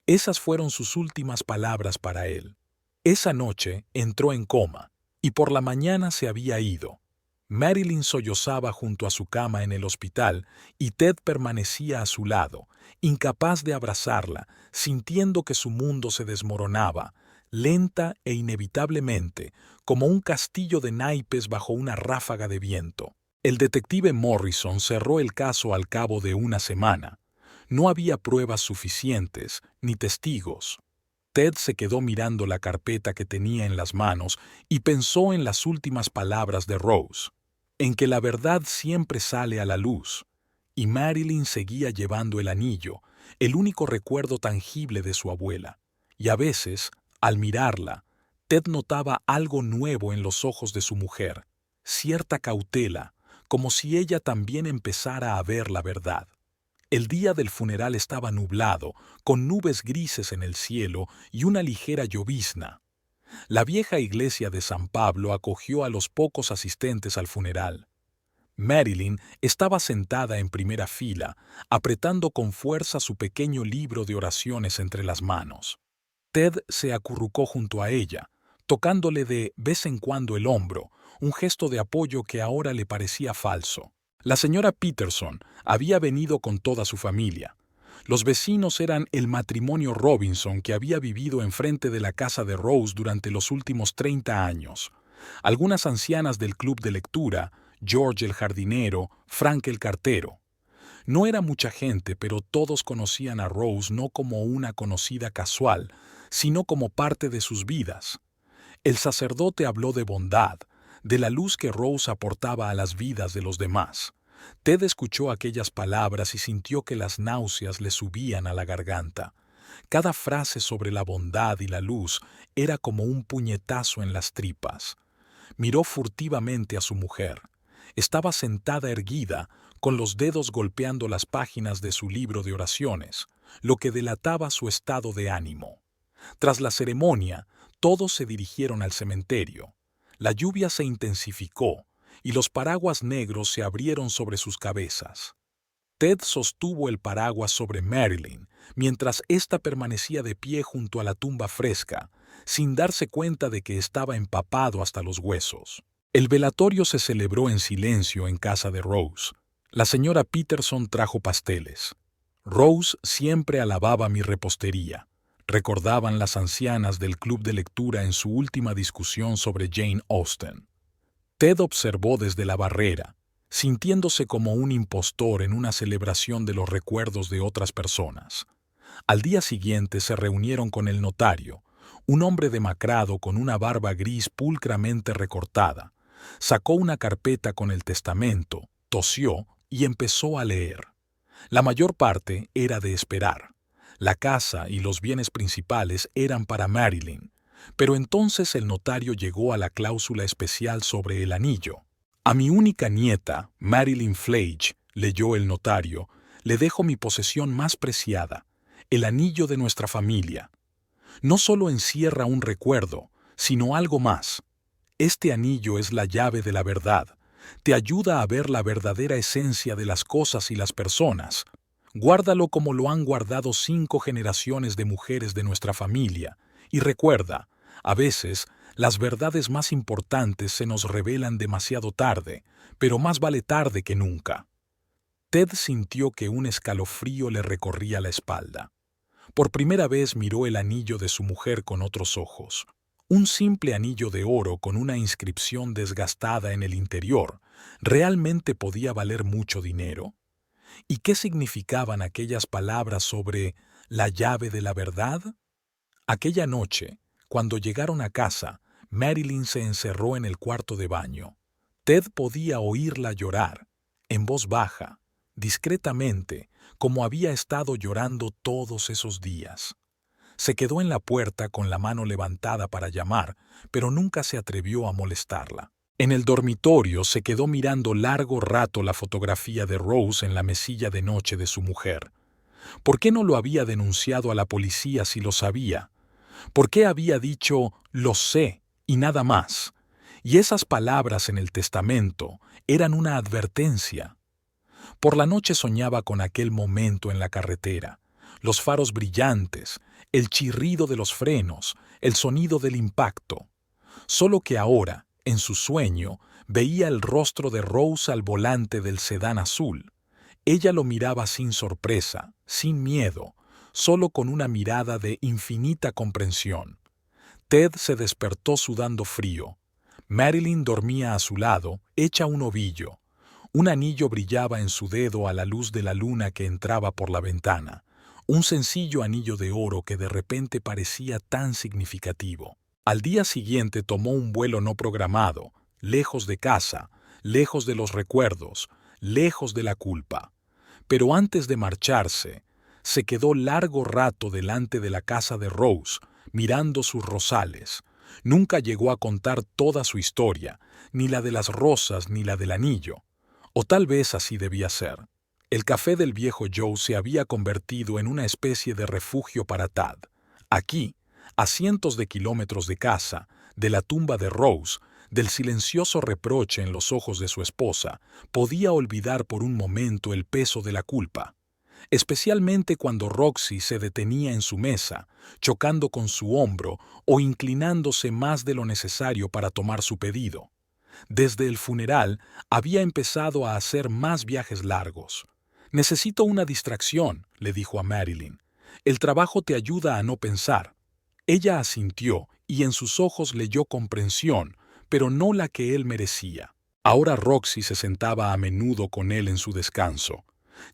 Esas fueron sus últimas palabras para él. Esa noche entró en coma, y por la mañana se había ido. Marilyn sollozaba junto a su cama en el hospital y Ted permanecía a su lado, incapaz de abrazarla, sintiendo que su mundo se desmoronaba, lenta e inevitablemente, como un castillo de naipes bajo una ráfaga de viento. El detective Morrison cerró el caso al cabo de una semana. No había pruebas suficientes, ni testigos. Ted se quedó mirando la carpeta que tenía en las manos y pensó en las últimas palabras de Rose, en que la verdad siempre sale a la luz, y Marilyn seguía llevando el anillo, el único recuerdo tangible de su abuela. Y a veces, al mirarla, Ted notaba algo nuevo en los ojos de su mujer, cierta cautela, como si ella también empezara a ver la verdad. El día del funeral estaba nublado, con nubes grises en el cielo y una ligera llovizna. La vieja iglesia de San Pablo acogió a los pocos asistentes al funeral. Marilyn estaba sentada en primera fila, apretando con fuerza su pequeño libro de oraciones entre las manos. Ted se acurrucó junto a ella, tocándole de vez en cuando el hombro, un gesto de apoyo que ahora le parecía falso. La señora Peterson había venido con toda su familia. Los vecinos eran el matrimonio Robinson que había vivido enfrente de la casa de Rose durante los últimos 30 años. Algunas ancianas del club de lectura, George el jardinero, Frank el cartero. No era mucha gente, pero todos conocían a Rose no como una conocida casual, sino como parte de sus vidas. El sacerdote habló de bondad, de la luz que Rose aportaba a las vidas de los demás. Ted escuchó aquellas palabras y sintió que las náuseas le subían a la garganta. Cada frase sobre la bondad y la luz era como un puñetazo en las tripas. Miró furtivamente a su mujer. Estaba sentada erguida, con los dedos golpeando las páginas de su libro de oraciones, lo que delataba su estado de ánimo. Tras la ceremonia, todos se dirigieron al cementerio. La lluvia se intensificó y los paraguas negros se abrieron sobre sus cabezas. Ted sostuvo el paraguas sobre Marilyn, mientras ésta permanecía de pie junto a la tumba fresca, sin darse cuenta de que estaba empapado hasta los huesos. El velatorio se celebró en silencio en casa de Rose. La señora Peterson trajo pasteles. Rose siempre alababa mi repostería, recordaban las ancianas del club de lectura en su última discusión sobre Jane Austen. Ted observó desde la barrera, sintiéndose como un impostor en una celebración de los recuerdos de otras personas. Al día siguiente se reunieron con el notario, un hombre demacrado con una barba gris pulcramente recortada. Sacó una carpeta con el testamento, tosió y empezó a leer. La mayor parte era de esperar. La casa y los bienes principales eran para Marilyn, pero entonces el notario llegó a la cláusula especial sobre el anillo. A mi única nieta, Marilyn Flage, leyó el notario, le dejo mi posesión más preciada, el anillo de nuestra familia. No solo encierra un recuerdo, sino algo más. Este anillo es la llave de la verdad. Te ayuda a ver la verdadera esencia de las cosas y las personas. Guárdalo como lo han guardado 5 generaciones de mujeres de nuestra familia. Y recuerda, a veces, las verdades más importantes se nos revelan demasiado tarde, pero más vale tarde que nunca. Ted sintió que un escalofrío le recorría la espalda. Por primera vez miró el anillo de su mujer con otros ojos. Un simple anillo de oro con una inscripción desgastada en el interior, ¿realmente podía valer mucho dinero? ¿Y qué significaban aquellas palabras sobre la llave de la verdad? Aquella noche, cuando llegaron a casa, Marilyn se encerró en el cuarto de baño. Ted podía oírla llorar, en voz baja, discretamente, como había estado llorando todos esos días. Se quedó en la puerta con la mano levantada para llamar, pero nunca se atrevió a molestarla. En el dormitorio se quedó mirando largo rato la fotografía de Rose en la mesilla de noche de su mujer. ¿Por qué no lo había denunciado a la policía si lo sabía? ¿Por qué había dicho «lo sé» y nada más? Y esas palabras en el testamento eran una advertencia. Por la noche soñaba con aquel momento en la carretera, los faros brillantes, el chirrido de los frenos, el sonido del impacto. Solo que ahora, en su sueño, veía el rostro de Rose al volante del sedán azul. Ella lo miraba sin sorpresa, sin miedo, solo con una mirada de infinita comprensión. Ted se despertó sudando frío. Marilyn dormía a su lado, hecha un ovillo. Un anillo brillaba en su dedo a la luz de la luna que entraba por la ventana. Un sencillo anillo de oro que de repente parecía tan significativo. Al día siguiente tomó un vuelo no programado, lejos de casa, lejos de los recuerdos, lejos de la culpa. Pero antes de marcharse, se quedó largo rato delante de la casa de Rose, mirando sus rosales. Nunca llegó a contar toda su historia, ni la de las rosas ni la del anillo. O tal vez así debía ser. El café del viejo Joe se había convertido en una especie de refugio para Tad. Aquí, a cientos de kilómetros de casa, de la tumba de Rose, Del silencioso reproche en los ojos de su esposa, podía olvidar por un momento el peso de la culpa, especialmente cuando Roxy se detenía en su mesa, chocando con su hombro o inclinándose más de lo necesario para tomar su pedido. Desde el funeral había empezado a hacer más viajes largos. «Necesito una distracción», le dijo a Marilyn. «El trabajo te ayuda a no pensar». Ella asintió y en sus ojos leyó comprensión, pero no la que él merecía. Ahora Roxy se sentaba a menudo con él en su descanso.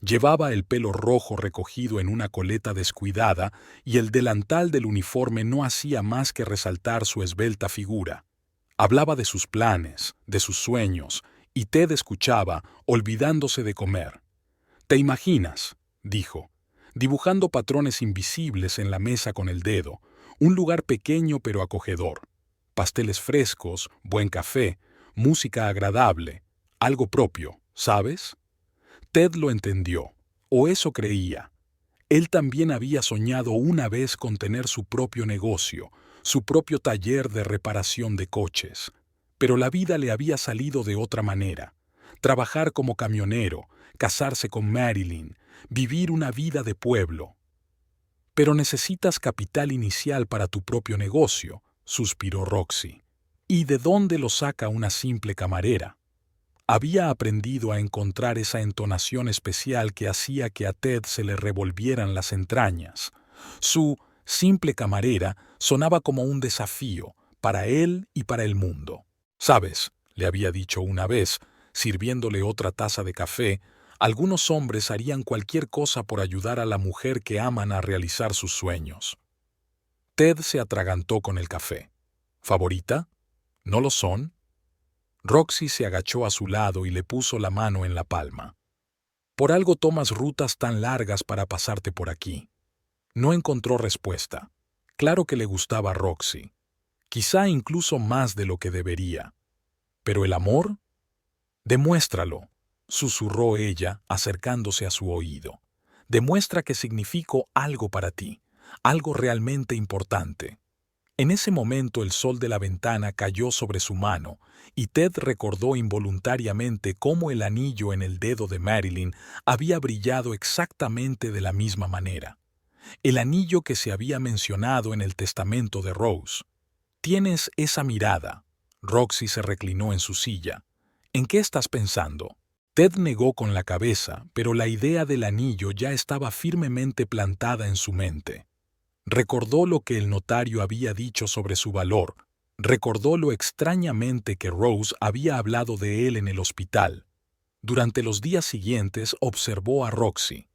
Llevaba el pelo rojo recogido en una coleta descuidada y el delantal del uniforme no hacía más que resaltar su esbelta figura. Hablaba de sus planes, de sus sueños, y Ted escuchaba, olvidándose de comer. «¿Te imaginas?», dijo, dibujando patrones invisibles en la mesa con el dedo, un lugar pequeño pero acogedor. Pasteles frescos, buen café, música agradable, algo propio, ¿sabes? Ted lo entendió, o eso creía. Él también había soñado una vez con tener su propio negocio, su propio taller de reparación de coches. Pero la vida le había salido de otra manera. Trabajar como camionero, casarse con Marilyn, vivir una vida de pueblo. «Pero necesitas capital inicial para tu propio negocio», suspiró Roxy. «¿Y de dónde lo saca una simple camarera?». Había aprendido a encontrar esa entonación especial que hacía que a Ted se le revolvieran las entrañas. Su simple camarera sonaba como un desafío para él y para el mundo. «¿Sabes?», le había dicho una vez, sirviéndole otra taza de café, «algunos hombres harían cualquier cosa por ayudar a la mujer que aman a realizar sus sueños». Ted se atragantó con el café. «¿Favorita? ¿No lo son?». Roxy se agachó a su lado y le puso la mano en la palma. «Por algo tomas rutas tan largas para pasarte por aquí». No encontró respuesta. Claro que le gustaba Roxy. Quizá incluso más de lo que debería. ¿Pero el amor? «Demuéstralo», susurró ella, acercándose a su oído. «Demuestra que significo algo para ti, algo realmente importante». En ese momento el sol de la ventana cayó sobre su mano, y Ted recordó involuntariamente cómo el anillo en el dedo de Marilyn había brillado exactamente de la misma manera. El anillo que se había mencionado en el testamento de Rose. «Tienes esa mirada». Roxy se reclinó en su silla. «¿En qué estás pensando?». Ted negó con la cabeza, pero la idea del anillo ya estaba firmemente plantada en su mente. Recordó lo que el notario había dicho sobre su valor. Recordó lo extrañamente que Rose había hablado de él en el hospital. Durante los días siguientes observó a Roxy.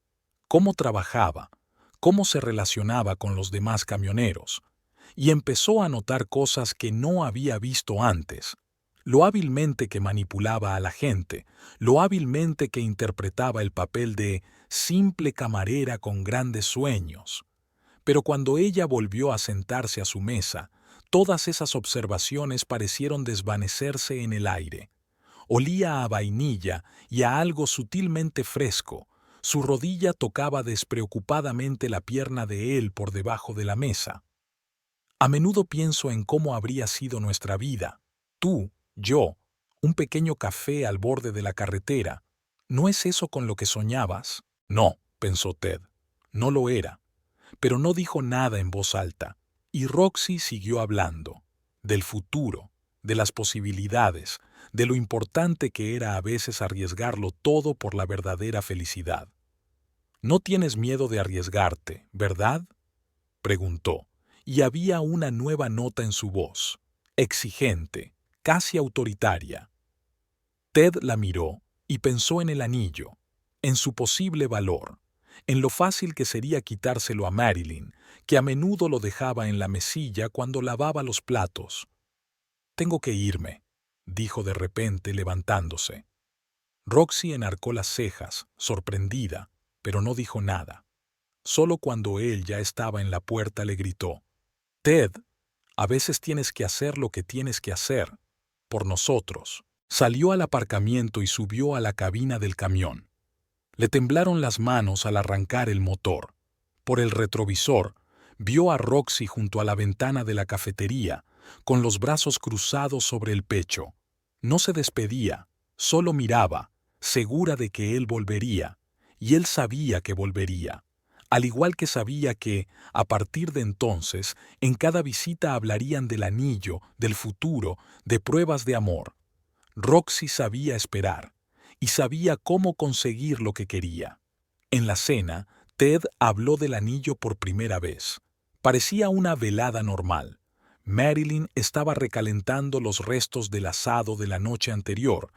Cómo trabajaba, cómo se relacionaba con los demás camioneros. Y empezó a notar cosas que no había visto antes. Lo hábilmente que manipulaba a la gente, lo hábilmente que interpretaba el papel de simple camarera con grandes sueños. Pero cuando ella volvió a sentarse a su mesa, todas esas observaciones parecieron desvanecerse en el aire. Olía a vainilla y a algo sutilmente fresco. Su rodilla tocaba despreocupadamente la pierna de él por debajo de la mesa. «A menudo pienso en cómo habría sido nuestra vida. Tú, yo, un pequeño café al borde de la carretera. ¿No es eso con lo que soñabas?». «No», pensó Ted, «no lo era». Pero no dijo nada en voz alta, y Roxy siguió hablando, del futuro, de las posibilidades, de lo importante que era a veces arriesgarlo todo por la verdadera felicidad. «No tienes miedo de arriesgarte, ¿verdad?», preguntó, y había una nueva nota en su voz, exigente, casi autoritaria. Ted la miró y pensó en el anillo, en su posible valor, en lo fácil que sería quitárselo a Marilyn, que a menudo lo dejaba en la mesilla cuando lavaba los platos. «Tengo que irme», dijo de repente levantándose. Roxy enarcó las cejas, sorprendida, pero no dijo nada. Solo cuando él ya estaba en la puerta le gritó: «Ted, a veces tienes que hacer lo que tienes que hacer, por nosotros». Salió al aparcamiento y subió a la cabina del camión. Le temblaron las manos al arrancar el motor. Por el retrovisor, vio a Roxy junto a la ventana de la cafetería, con los brazos cruzados sobre el pecho. No se despedía, solo miraba, segura de que él volvería, y él sabía que volvería, al igual que sabía que, a partir de entonces, en cada visita hablarían del anillo, del futuro, de pruebas de amor. Roxy sabía esperar, y sabía cómo conseguir lo que quería. En la cena, Ted habló del anillo por primera vez. Parecía una velada normal. Marilyn estaba recalentando los restos del asado de la noche anterior.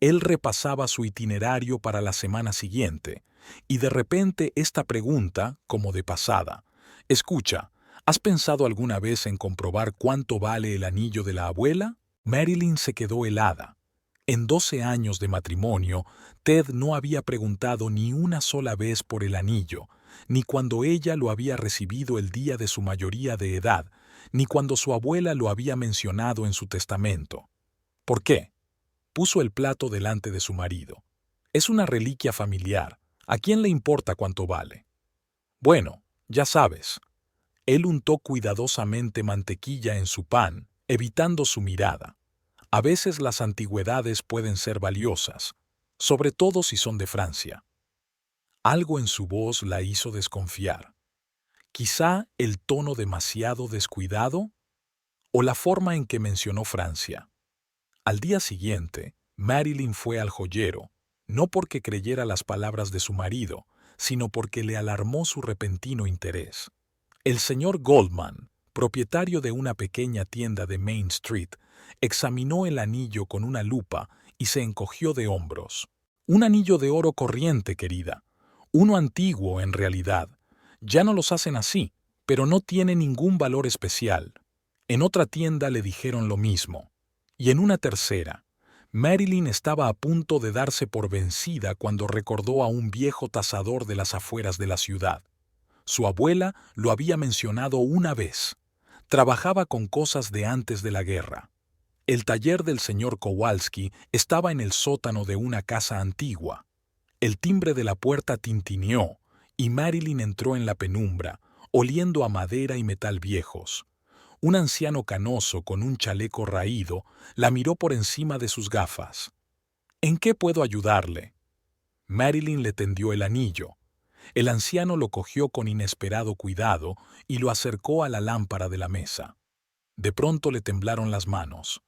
Él repasaba su itinerario para la semana siguiente, y de repente esta pregunta, como de pasada: «Escucha, ¿has pensado alguna vez en comprobar cuánto vale el anillo de la abuela?» Marilyn se quedó helada. En 12 años de matrimonio, Ted no había preguntado ni una sola vez por el anillo, ni cuando ella lo había recibido el día de su mayoría de edad, ni cuando su abuela lo había mencionado en su testamento. ¿Por qué? Puso el plato delante de su marido. Es una reliquia familiar. ¿A quién le importa cuánto vale? Bueno, ya sabes. Él untó cuidadosamente mantequilla en su pan, evitando su mirada. A veces las antigüedades pueden ser valiosas, sobre todo si son de Francia. Algo en su voz la hizo desconfiar. Quizá el tono demasiado descuidado o la forma en que mencionó Francia. Al día siguiente, Marilyn fue al joyero, no porque creyera las palabras de su marido, sino porque le alarmó su repentino interés. El señor Goldman, propietario de una pequeña tienda de Main Street, examinó el anillo con una lupa y se encogió de hombros. Un anillo de oro corriente, querida. Uno antiguo, en realidad. Ya no los hacen así, pero no tiene ningún valor especial. En otra tienda le dijeron lo mismo. Y en una tercera, Marilyn estaba a punto de darse por vencida cuando recordó a un viejo tasador de las afueras de la ciudad. Su abuela lo había mencionado una vez. Trabajaba con cosas de antes de la guerra. El taller del señor Kowalski estaba en el sótano de una casa antigua. El timbre de la puerta tintineó, y Marilyn entró en la penumbra, oliendo a madera y metal viejos. Un anciano canoso con un chaleco raído la miró por encima de sus gafas. «¿En qué puedo ayudarle?» Marilyn le tendió el anillo. El anciano lo cogió con inesperado cuidado y lo acercó a la lámpara de la mesa. De pronto le temblaron las manos.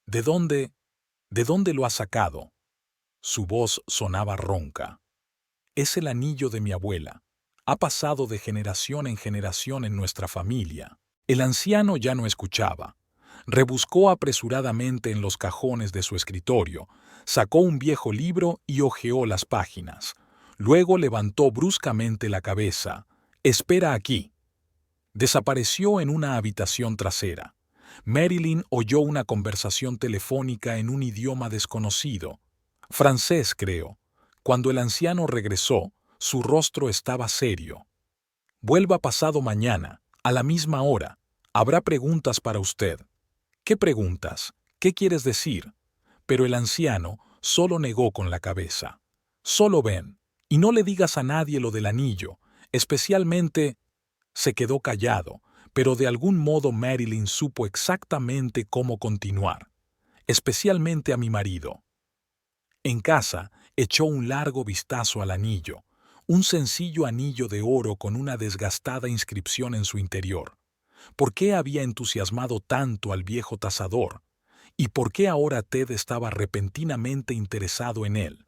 ¿De dónde lo ha sacado?» Su voz sonaba ronca. «Es el anillo de mi abuela. Ha pasado de generación en generación en nuestra familia». El anciano ya no escuchaba. Rebuscó apresuradamente en los cajones de su escritorio, sacó un viejo libro y hojeó las páginas. Luego levantó bruscamente la cabeza. «Espera aquí». Desapareció en una habitación trasera. Marilyn oyó una conversación telefónica en un idioma desconocido. Francés, creo. Cuando el anciano regresó, su rostro estaba serio. «Vuelva pasado mañana, a la misma hora. Habrá preguntas para usted». «¿Qué preguntas? ¿Qué quieres decir?» Pero el anciano solo negó con la cabeza. «Solo ven, y no le digas a nadie lo del anillo, especialmente...» Se quedó callado, pero de algún modo Marilyn supo exactamente cómo continuar. «Especialmente a mi marido». En casa, echó un largo vistazo al anillo, un sencillo anillo de oro con una desgastada inscripción en su interior. ¿Por qué había entusiasmado tanto al viejo tasador? ¿Y por qué ahora Ted estaba repentinamente interesado en él?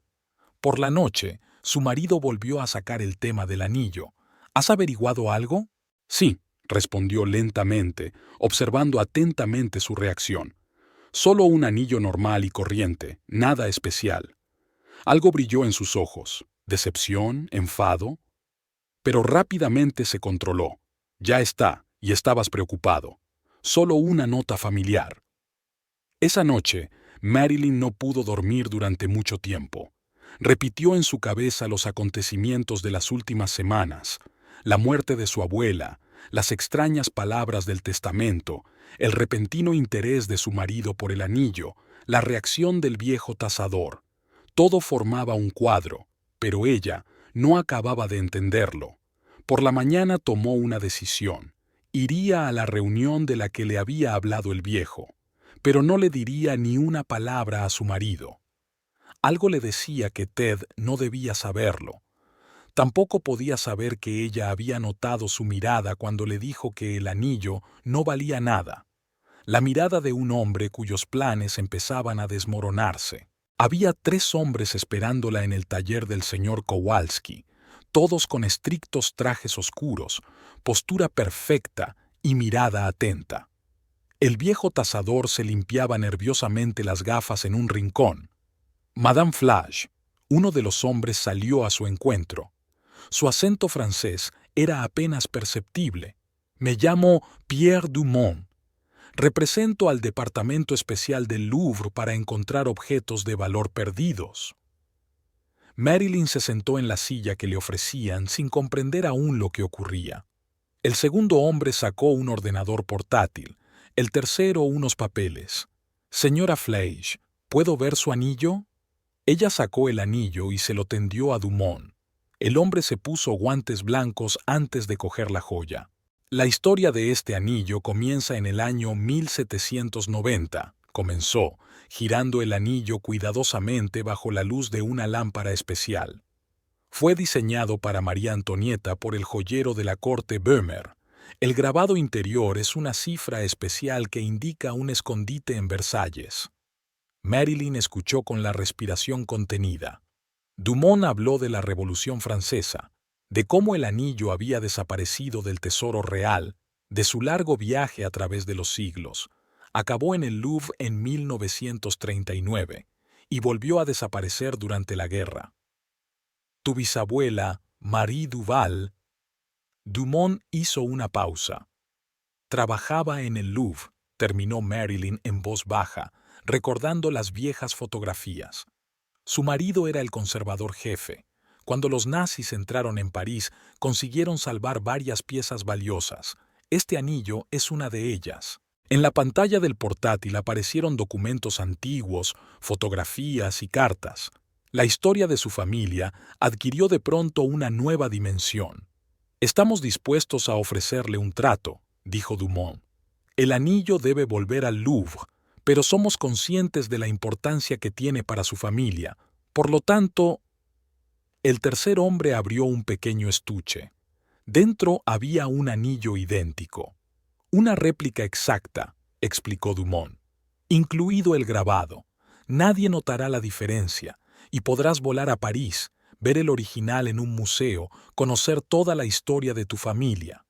Por la noche, su marido volvió a sacar el tema del anillo. ¿Has averiguado algo? Sí, respondió lentamente, observando atentamente su reacción. Solo un anillo normal y corriente, nada especial. Algo brilló en sus ojos, decepción, enfado, pero rápidamente se controló. Ya está, y estabas preocupado. Solo una nota familiar. Esa noche, Marilyn no pudo dormir durante mucho tiempo. Repitió en su cabeza los acontecimientos de las últimas semanas, la muerte de su abuela, las extrañas palabras del testamento, el repentino interés de su marido por el anillo, la reacción del viejo tasador. Todo formaba un cuadro, pero ella no acababa de entenderlo. Por la mañana tomó una decisión. Iría a la reunión de la que le había hablado el viejo, pero no le diría ni una palabra a su marido. Algo le decía que Ted no debía saberlo. Tampoco podía saber que ella había notado su mirada cuando le dijo que el anillo no valía nada. La mirada de un hombre cuyos planes empezaban a desmoronarse. Había 3 hombres esperándola en el taller del señor Kowalski, todos con estrictos trajes oscuros, postura perfecta y mirada atenta. El viejo tasador se limpiaba nerviosamente las gafas en un rincón. Madame Flash, uno de los hombres, salió a su encuentro. Su acento francés era apenas perceptible. Me llamo Pierre Dumont. Represento al Departamento Especial del Louvre para encontrar objetos de valor perdidos. Marilyn se sentó en la silla que le ofrecían sin comprender aún lo que ocurría. El segundo hombre sacó un ordenador portátil, el tercero unos papeles. Señora Flash, ¿puedo ver su anillo? Ella sacó el anillo y se lo tendió a Dumont. El hombre se puso guantes blancos antes de coger la joya. La historia de este anillo comienza en el año 1790. Comenzó, girando el anillo cuidadosamente bajo la luz de una lámpara especial. Fue diseñado para María Antonieta por el joyero de la corte Böhmer. El grabado interior es una cifra especial que indica un escondite en Versalles. Marilyn escuchó con la respiración contenida. Dumont habló de la Revolución Francesa, de cómo el anillo había desaparecido del tesoro real, de su largo viaje a través de los siglos. Acabó en el Louvre en 1939 y volvió a desaparecer durante la guerra. Tu bisabuela, Marie Duval. Dumont hizo una pausa. Trabajaba en el Louvre, terminó Marilyn en voz baja, recordando las viejas fotografías. Su marido era el conservador jefe. Cuando los nazis entraron en París, consiguieron salvar varias piezas valiosas. Este anillo es una de ellas. En la pantalla del portátil aparecieron documentos antiguos, fotografías y cartas. La historia de su familia adquirió de pronto una nueva dimensión. Estamos dispuestos a ofrecerle un trato, dijo Dumont. El anillo debe volver al Louvre, pero somos conscientes de la importancia que tiene para su familia. Por lo tanto, el tercer hombre abrió un pequeño estuche. Dentro había un anillo idéntico. Una réplica exacta, explicó Dumont, incluido el grabado. Nadie notará la diferencia y podrás volar a París, ver el original en un museo, conocer toda la historia de tu familia.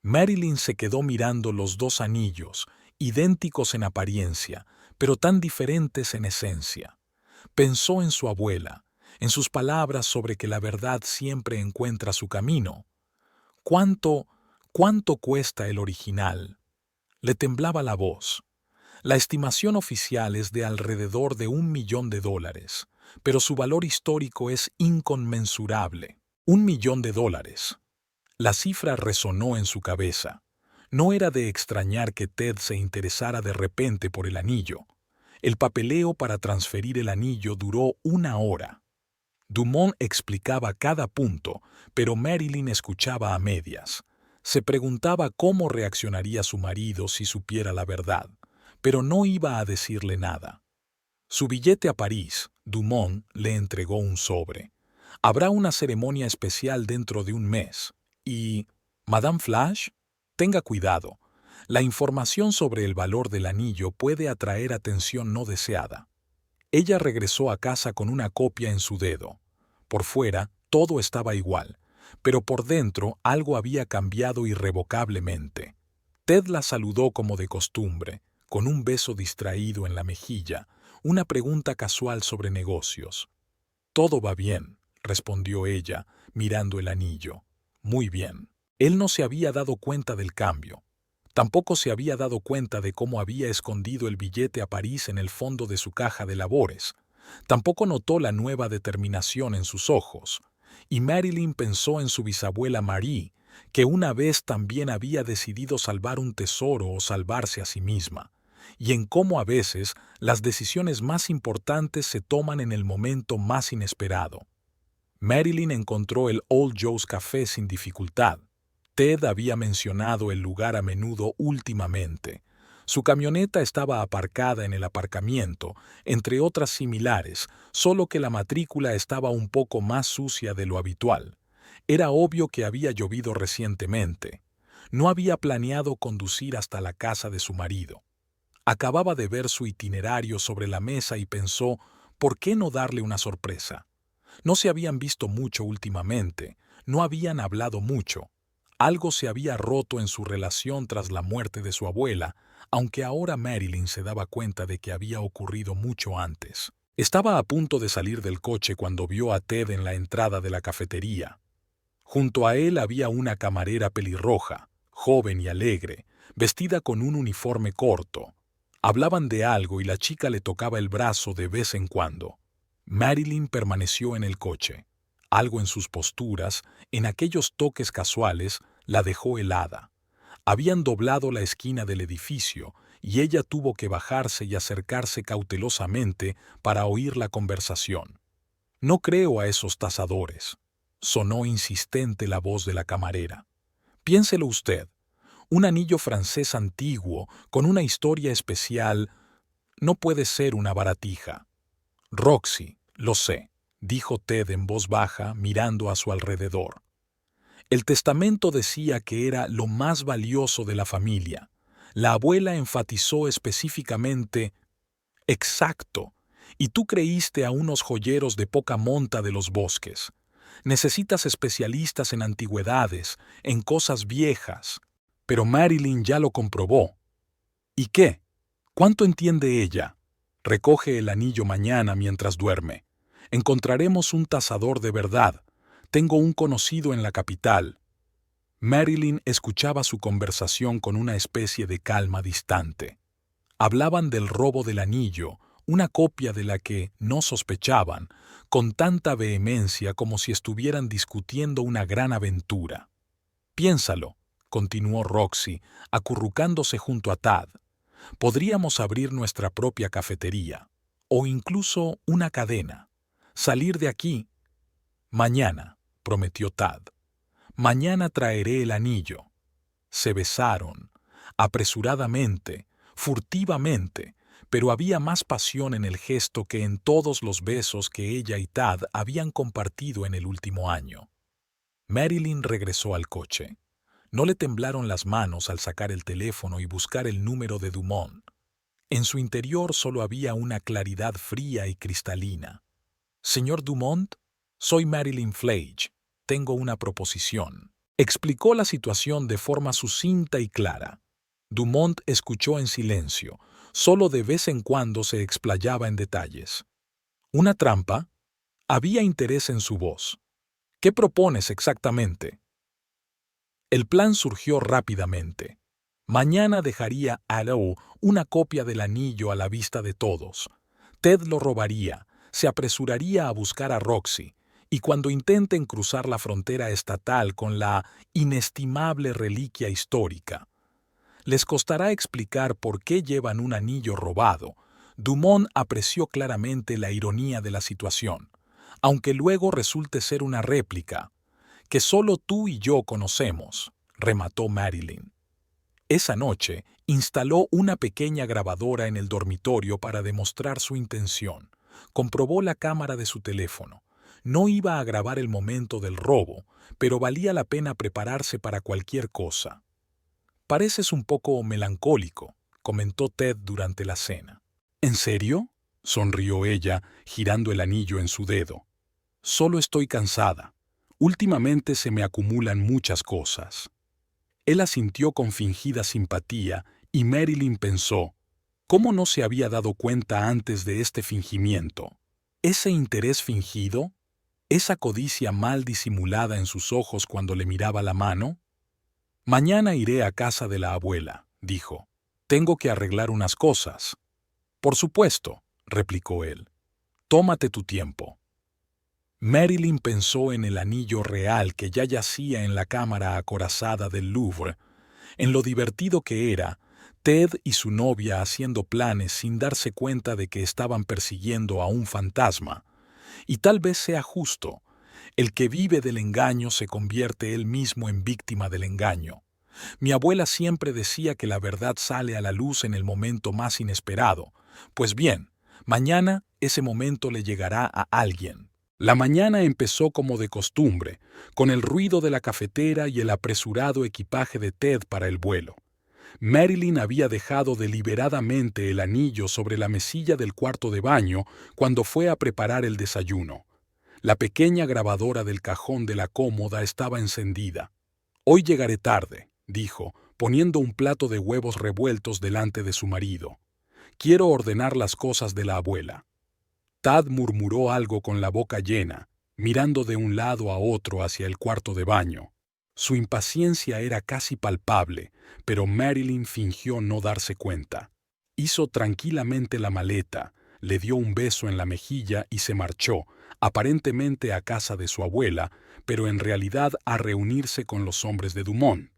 Marilyn se quedó mirando los 2 anillos, idénticos en apariencia, pero tan diferentes en esencia. Pensó en su abuela, en sus palabras sobre que la verdad siempre encuentra su camino. ¿Cuánto cuesta el original? Le temblaba la voz. La estimación oficial es de alrededor de $1 millón, pero su valor histórico es inconmensurable. $1 millón. La cifra resonó en su cabeza. No era de extrañar que Ted se interesara de repente por el anillo. El papeleo para transferir el anillo duró 1 hora. Dumont explicaba cada punto, pero Marilyn escuchaba a medias. Se preguntaba cómo reaccionaría su marido si supiera la verdad, pero no iba a decirle nada. Su billete a París, Dumont le entregó un sobre. Habrá una ceremonia especial dentro de 1 mes. Y, Madame Flash, tenga cuidado. La información sobre el valor del anillo puede atraer atención no deseada. Ella regresó a casa con una copia en su dedo. Por fuera, todo estaba igual, pero por dentro algo había cambiado irrevocablemente. Ted la saludó como de costumbre, con un beso distraído en la mejilla, una pregunta casual sobre negocios. «Todo va bien», respondió ella, mirando el anillo. «Muy bien». Él no se había dado cuenta del cambio. Tampoco se había dado cuenta de cómo había escondido el billete a París en el fondo de su caja de labores. Tampoco notó la nueva determinación en sus ojos. Y Marilyn pensó en su bisabuela Marie, que una vez también había decidido salvar un tesoro o salvarse a sí misma, y en cómo a veces las decisiones más importantes se toman en el momento más inesperado. Marilyn encontró el Old Joe's Café sin dificultad. Ted había mencionado el lugar a menudo últimamente. Su camioneta estaba aparcada en el aparcamiento, entre otras similares, solo que la matrícula estaba un poco más sucia de lo habitual. Era obvio que había llovido recientemente. No había planeado conducir hasta la casa de su marido. Acababa de ver su itinerario sobre la mesa y pensó, ¿por qué no darle una sorpresa? No se habían visto mucho últimamente, no habían hablado mucho. Algo se había roto en su relación tras la muerte de su abuela, aunque ahora Marilyn se daba cuenta de que había ocurrido mucho antes. Estaba a punto de salir del coche cuando vio a Ted en la entrada de la cafetería. Junto a él había una camarera pelirroja, joven y alegre, vestida con un uniforme corto. Hablaban de algo y la chica le tocaba el brazo de vez en cuando. Marilyn permaneció en el coche. Algo en sus posturas, en aquellos toques casuales, la dejó helada. Habían doblado la esquina del edificio y ella tuvo que bajarse y acercarse cautelosamente para oír la conversación. «No creo a esos tasadores», sonó insistente la voz de la camarera. «Piénselo usted. Un anillo francés antiguo, con una historia especial, no puede ser una baratija». «Roxy, lo sé», dijo Ted en voz baja, mirando a su alrededor. El testamento decía que era lo más valioso de la familia. La abuela enfatizó específicamente: «Exacto, y tú creíste a unos joyeros de poca monta de los bosques. Necesitas especialistas en antigüedades, en cosas viejas». Pero Marilyn ya lo comprobó. ¿Y qué? ¿Cuánto entiende ella? Recoge el anillo mañana mientras duerme. Encontraremos un tasador de verdad. Tengo un conocido en la capital. Marilyn escuchaba su conversación con una especie de calma distante. Hablaban del robo del anillo, una copia de la que no sospechaban, con tanta vehemencia como si estuvieran discutiendo una gran aventura. «Piénsalo», continuó Roxy, acurrucándose junto a Tad. «Podríamos abrir nuestra propia cafetería, o incluso una cadena. Salir de aquí». «Mañana», prometió Tad. «Mañana traeré el anillo». Se besaron, apresuradamente, furtivamente, pero había más pasión en el gesto que en todos los besos que ella y Tad habían compartido en el último año. Marilyn regresó al coche. No le temblaron las manos al sacar el teléfono y buscar el número de Dumont. En su interior solo había una claridad fría y cristalina. «Señor Dumont, soy Marilyn Flage. Tengo una proposición». Explicó la situación de forma sucinta y clara. Dumont escuchó en silencio, solo de vez en cuando se explayaba en detalles. «¿Una trampa?» Había interés en su voz. «¿Qué propones exactamente?» El plan surgió rápidamente. Mañana dejaría a Lowe una copia del anillo a la vista de todos. Ted lo robaría, se apresuraría a buscar a Roxy, y cuando intenten cruzar la frontera estatal con la inestimable reliquia histórica, les costará explicar por qué llevan un anillo robado. Dumont apreció claramente la ironía de la situación, aunque luego resulte ser una réplica que solo tú y yo conocemos, remató Marilyn. Esa noche instaló una pequeña grabadora en el dormitorio para demostrar su intención. Comprobó la cámara de su teléfono. No iba a grabar el momento del robo, pero valía la pena prepararse para cualquier cosa. «Pareces un poco melancólico», comentó Ted durante la cena. «¿En serio?», sonrió ella, girando el anillo en su dedo. «Solo estoy cansada. Últimamente se me acumulan muchas cosas». Él asintió con fingida simpatía y Marilyn pensó, ¿cómo no se había dado cuenta antes de este fingimiento? ¿Ese interés fingido? ¿Esa codicia mal disimulada en sus ojos cuando le miraba la mano? «Mañana iré a casa de la abuela», dijo. «Tengo que arreglar unas cosas». «Por supuesto», replicó él. «Tómate tu tiempo». Marilyn pensó en el anillo real que ya yacía en la cámara acorazada del Louvre, en lo divertido que era Ted y su novia haciendo planes sin darse cuenta de que estaban persiguiendo a un fantasma. Y tal vez sea justo. El que vive del engaño se convierte él mismo en víctima del engaño. Mi abuela siempre decía que la verdad sale a la luz en el momento más inesperado. Pues bien, mañana ese momento le llegará a alguien. La mañana empezó como de costumbre, con el ruido de la cafetera y el apresurado equipaje de Ted para el vuelo. Marilyn había dejado deliberadamente el anillo sobre la mesilla del cuarto de baño cuando fue a preparar el desayuno. La pequeña grabadora del cajón de la cómoda estaba encendida. «Hoy llegaré tarde», dijo, poniendo un plato de huevos revueltos delante de su marido. «Quiero ordenar las cosas de la abuela». Tad murmuró algo con la boca llena, mirando de un lado a otro hacia el cuarto de baño. Su impaciencia era casi palpable, pero Marilyn fingió no darse cuenta. Hizo tranquilamente la maleta, le dio un beso en la mejilla y se marchó, aparentemente a casa de su abuela, pero en realidad a reunirse con los hombres de Dumont.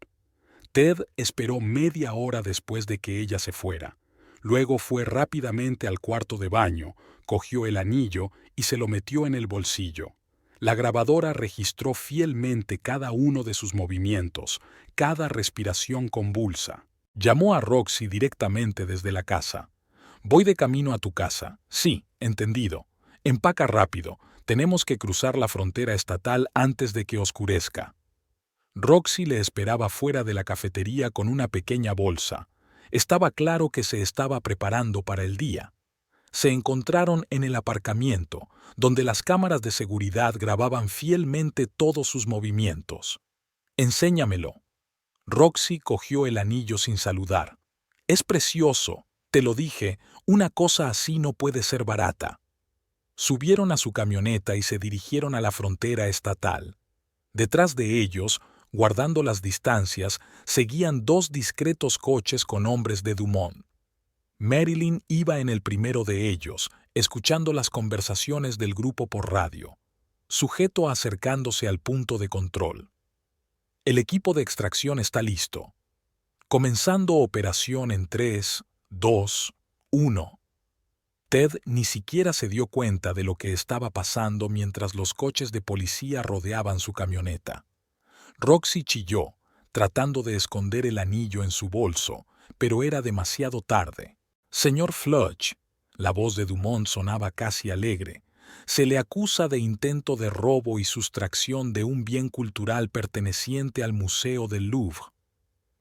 Ted esperó media hora después de que ella se fuera. Luego fue rápidamente al cuarto de baño, cogió el anillo y se lo metió en el bolsillo. La grabadora registró fielmente cada uno de sus movimientos, cada respiración convulsa. Llamó a Roxy directamente desde la casa. «Voy de camino a tu casa». «Sí, entendido. Empaca rápido. Tenemos que cruzar la frontera estatal antes de que oscurezca». Roxy le esperaba fuera de la cafetería con una pequeña bolsa. Estaba claro que se estaba preparando para el día. Se encontraron en el aparcamiento, donde las cámaras de seguridad grababan fielmente todos sus movimientos. «Enséñamelo». Roxy cogió el anillo sin saludar. «Es precioso, te lo dije, una cosa así no puede ser barata». Subieron a su camioneta y se dirigieron a la frontera estatal. Detrás de ellos, guardando las distancias, seguían dos discretos coches con hombres de Dumont. Marilyn iba en el primero de ellos, escuchando las conversaciones del grupo por radio. Sujeto acercándose al punto de control. «El equipo de extracción está listo. Comenzando operación en 3, 2, 1». Ted ni siquiera se dio cuenta de lo que estaba pasando mientras los coches de policía rodeaban su camioneta. Roxy chilló, tratando de esconder el anillo en su bolso, pero era demasiado tarde. «Señor Flutch», la voz de Dumont sonaba casi alegre, «se le acusa de intento de robo y sustracción de un bien cultural perteneciente al Museo del Louvre».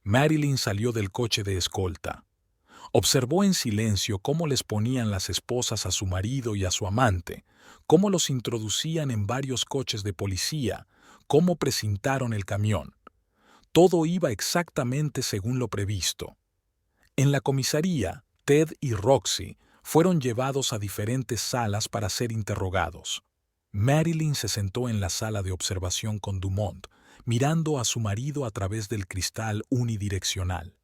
Marilyn salió del coche de escolta. Observó en silencio cómo les ponían las esposas a su marido y a su amante, cómo los introducían en varios coches de policía, cómo precintaron el camión. Todo iba exactamente según lo previsto. En la comisaría, Ted y Roxy fueron llevados a diferentes salas para ser interrogados. Marilyn se sentó en la sala de observación con Dumont, mirando a su marido a través del cristal unidireccional.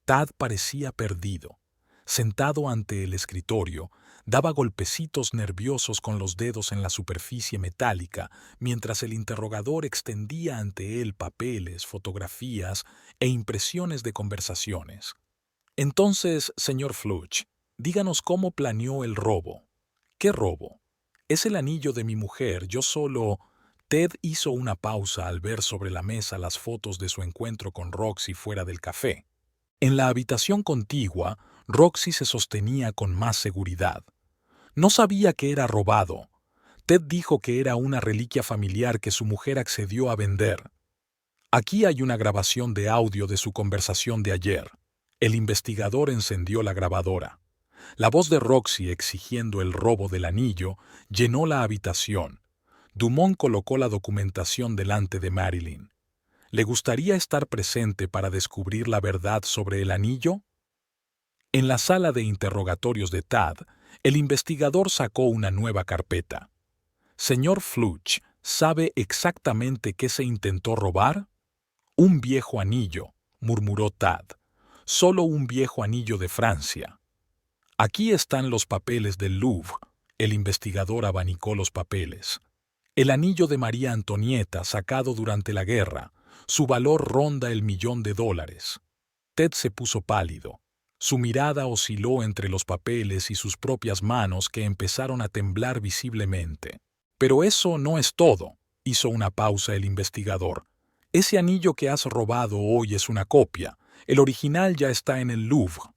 Tad parecía perdido. Sentado ante el escritorio, daba golpecitos nerviosos con los dedos en la superficie metálica, mientras el interrogador extendía ante él papeles, fotografías e impresiones de conversaciones. «Entonces, señor Flutch, díganos cómo planeó el robo». «¿Qué robo?» «Es el anillo de mi mujer, yo solo...» Ted hizo una pausa al ver sobre la mesa las fotos de su encuentro con Roxy fuera del café. En la habitación contigua, Roxy se sostenía con más seguridad. No sabía que era robado. Ted dijo que era una reliquia familiar que su mujer accedió a vender. Aquí hay una grabación de audio de su conversación de ayer. El investigador encendió la grabadora. La voz de Roxy exigiendo el robo del anillo llenó la habitación. Dumont colocó la documentación delante de Marilyn. ¿Le gustaría estar presente para descubrir la verdad sobre el anillo? En la sala de interrogatorios de Tad, el investigador sacó una nueva carpeta. «Señor Flutch, ¿sabe exactamente qué se intentó robar?» «Un viejo anillo», murmuró Tad. «Solo un viejo anillo de Francia». «Aquí están los papeles del Louvre». El investigador abanicó los papeles. «El anillo de María Antonieta sacado durante la guerra. Su valor ronda el $1.000.000». Ted se puso pálido. Su mirada osciló entre los papeles y sus propias manos que empezaron a temblar visiblemente. «Pero eso no es todo». hizo una pausa el investigador. Ese anillo que has robado hoy es una copia. El original ya está en el Louvre.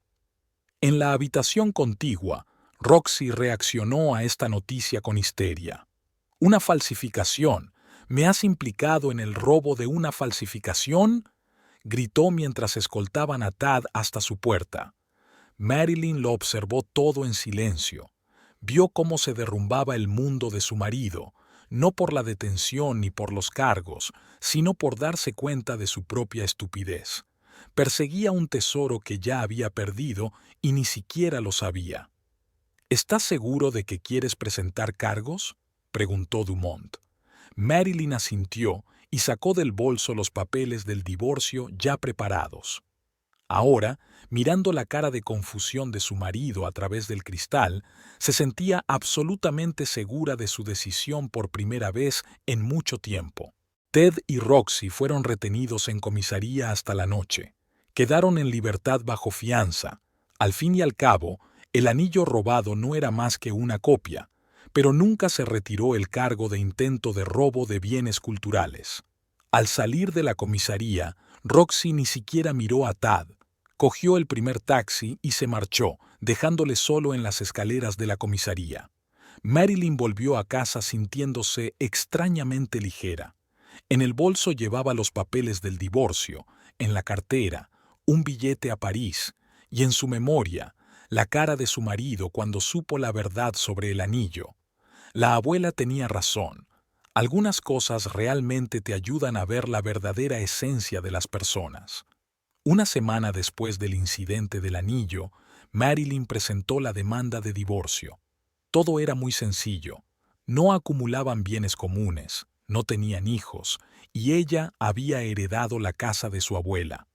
En la habitación contigua, Roxy reaccionó a esta noticia con histeria. «¿Una falsificación? ¿Me has implicado en el robo de una falsificación?», gritó mientras escoltaban a Tad hasta su puerta. Marilyn lo observó todo en silencio. Vio cómo se derrumbaba el mundo de su marido, no por la detención ni por los cargos, sino por darse cuenta de su propia estupidez. Perseguía un tesoro que ya había perdido y ni siquiera lo sabía. «¿Estás seguro de que quieres presentar cargos?», preguntó Dumont. Marilyn asintió y sacó del bolso los papeles del divorcio ya preparados. Ahora, mirando la cara de confusión de su marido a través del cristal, se sentía absolutamente segura de su decisión por primera vez en mucho tiempo. Ted y Roxy fueron retenidos en comisaría hasta la noche. Quedaron en libertad bajo fianza. Al fin y al cabo, el anillo robado no era más que una copia, pero nunca se retiró el cargo de intento de robo de bienes culturales. Al salir de la comisaría, Roxy ni siquiera miró a Tad. Cogió el primer taxi y se marchó, dejándole solo en las escaleras de la comisaría. Marilyn volvió a casa sintiéndose extrañamente ligera. En el bolso llevaba los papeles del divorcio, en la cartera, un billete a París, y en su memoria, la cara de su marido cuando supo la verdad sobre el anillo. La abuela tenía razón. Algunas cosas realmente te ayudan a ver la verdadera esencia de las personas. Una semana después del incidente del anillo, Marilyn presentó la demanda de divorcio. Todo era muy sencillo. No acumulaban bienes comunes, no tenían hijos, y ella había heredado la casa de su abuela.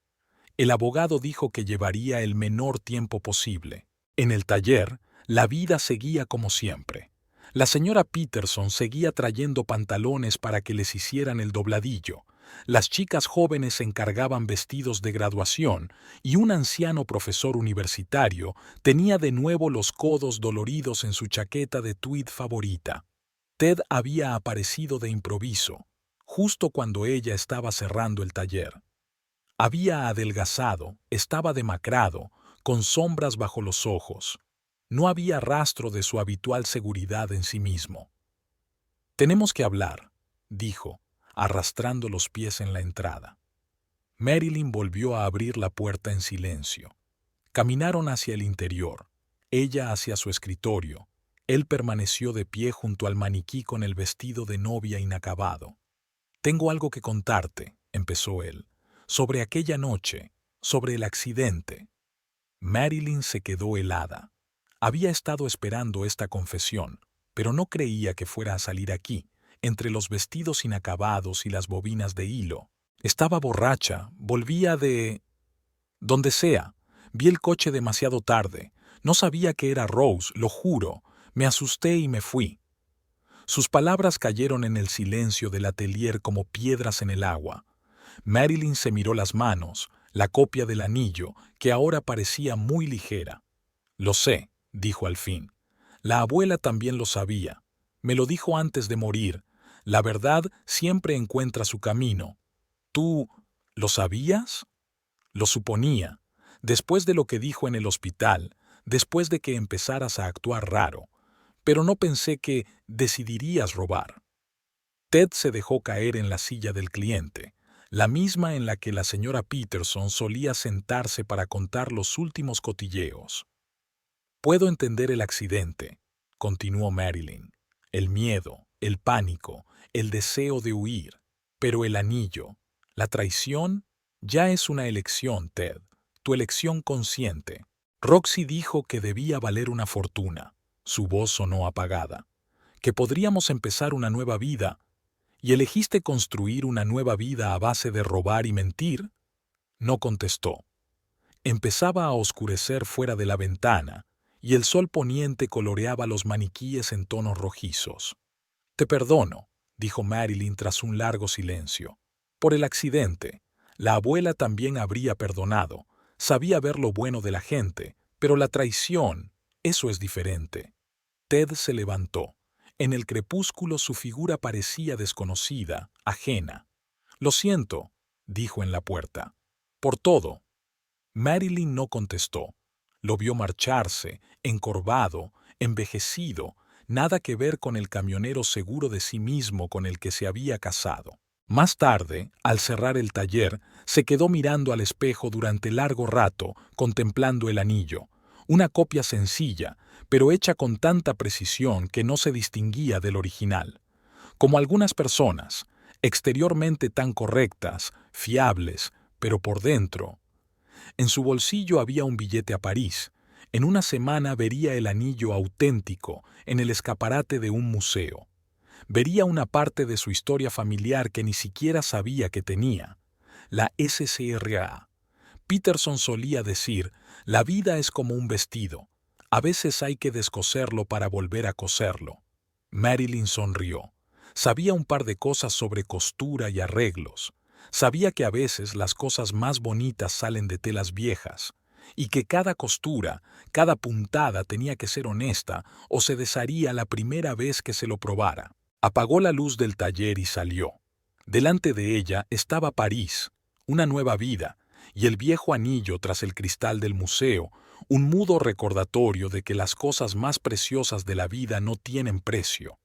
El abogado dijo que llevaría el menor tiempo posible. En el taller, la vida seguía como siempre. La señora Peterson seguía trayendo pantalones para que les hicieran el dobladillo. Las chicas jóvenes encargaban vestidos de graduación y un anciano profesor universitario tenía de nuevo los codos doloridos en su chaqueta de tweed favorita. Ted había aparecido de improviso, justo cuando ella estaba cerrando el taller. Había adelgazado, estaba demacrado, con sombras bajo los ojos. No había rastro de su habitual seguridad en sí mismo. «Tenemos que hablar», dijo, arrastrando los pies en la entrada. Marilyn volvió a abrir la puerta en silencio. Caminaron hacia el interior, ella hacia su escritorio. Él permaneció de pie junto al maniquí con el vestido de novia inacabado. «Tengo algo que contarte», empezó él, «sobre aquella noche, sobre el accidente». Marilyn se quedó helada. Había estado esperando esta confesión, pero no creía que fuera a salir aquí, entre los vestidos inacabados y las bobinas de hilo. Estaba borracha, volvía de... donde sea. Vi el coche demasiado tarde. No sabía que era Rose, lo juro. Me asusté y me fui. Sus palabras cayeron en el silencio del atelier como piedras en el agua. Marilyn se miró las manos, la copia del anillo, que ahora parecía muy ligera. «Lo sé», dijo al fin. «La abuela también lo sabía. Me lo dijo antes de morir. La verdad siempre encuentra su camino. ¿Tú lo sabías?». «Lo suponía. Después de lo que dijo en el hospital, después de que empezaras a actuar raro. Pero no pensé que decidirías robar». Ted se dejó caer en la silla del cliente, la misma en la que la señora Peterson solía sentarse para contar los últimos cotilleos. «Puedo entender el accidente», continuó Marilyn, «el miedo, el pánico, el deseo de huir, pero el anillo, la traición, ya es una elección, Ted, tu elección consciente». Roxy dijo que debía valer una fortuna, su voz sonó apagada, «que podríamos empezar una nueva vida. ¿Y elegiste construir una nueva vida a base de robar y mentir?». No contestó. Empezaba a oscurecer fuera de la ventana, y el sol poniente coloreaba los maniquíes en tonos rojizos. «Te perdono», dijo Marilyn tras un largo silencio. «Por el accidente. La abuela también habría perdonado. Sabía ver lo bueno de la gente, pero la traición, eso es diferente». Ted se levantó. En el crepúsculo su figura parecía desconocida, ajena. «Lo siento», dijo en la puerta. «Por todo». Marilyn no contestó. Lo vio marcharse, encorvado, envejecido, nada que ver con el camionero seguro de sí mismo con el que se había casado. Más tarde, al cerrar el taller, se quedó mirando al espejo durante largo rato, contemplando el anillo, una copia sencilla, pero hecha con tanta precisión que no se distinguía del original. Como algunas personas, exteriormente tan correctas, fiables, pero por dentro. En su bolsillo había un billete a París. En una semana vería el anillo auténtico en el escaparate de un museo. Vería una parte de su historia familiar que ni siquiera sabía que tenía, la SCRA. Peterson solía decir, la vida es como un vestido. A veces hay que descoserlo para volver a coserlo. Marilyn sonrió. Sabía un par de cosas sobre costura y arreglos. Sabía que a veces las cosas más bonitas salen de telas viejas, y que cada costura, cada puntada tenía que ser honesta o se desharía la primera vez que se lo probara. Apagó la luz del taller y salió. Delante de ella estaba París, una nueva vida, y el viejo anillo tras el cristal del museo, un mudo recordatorio de que las cosas más preciosas de la vida no tienen precio.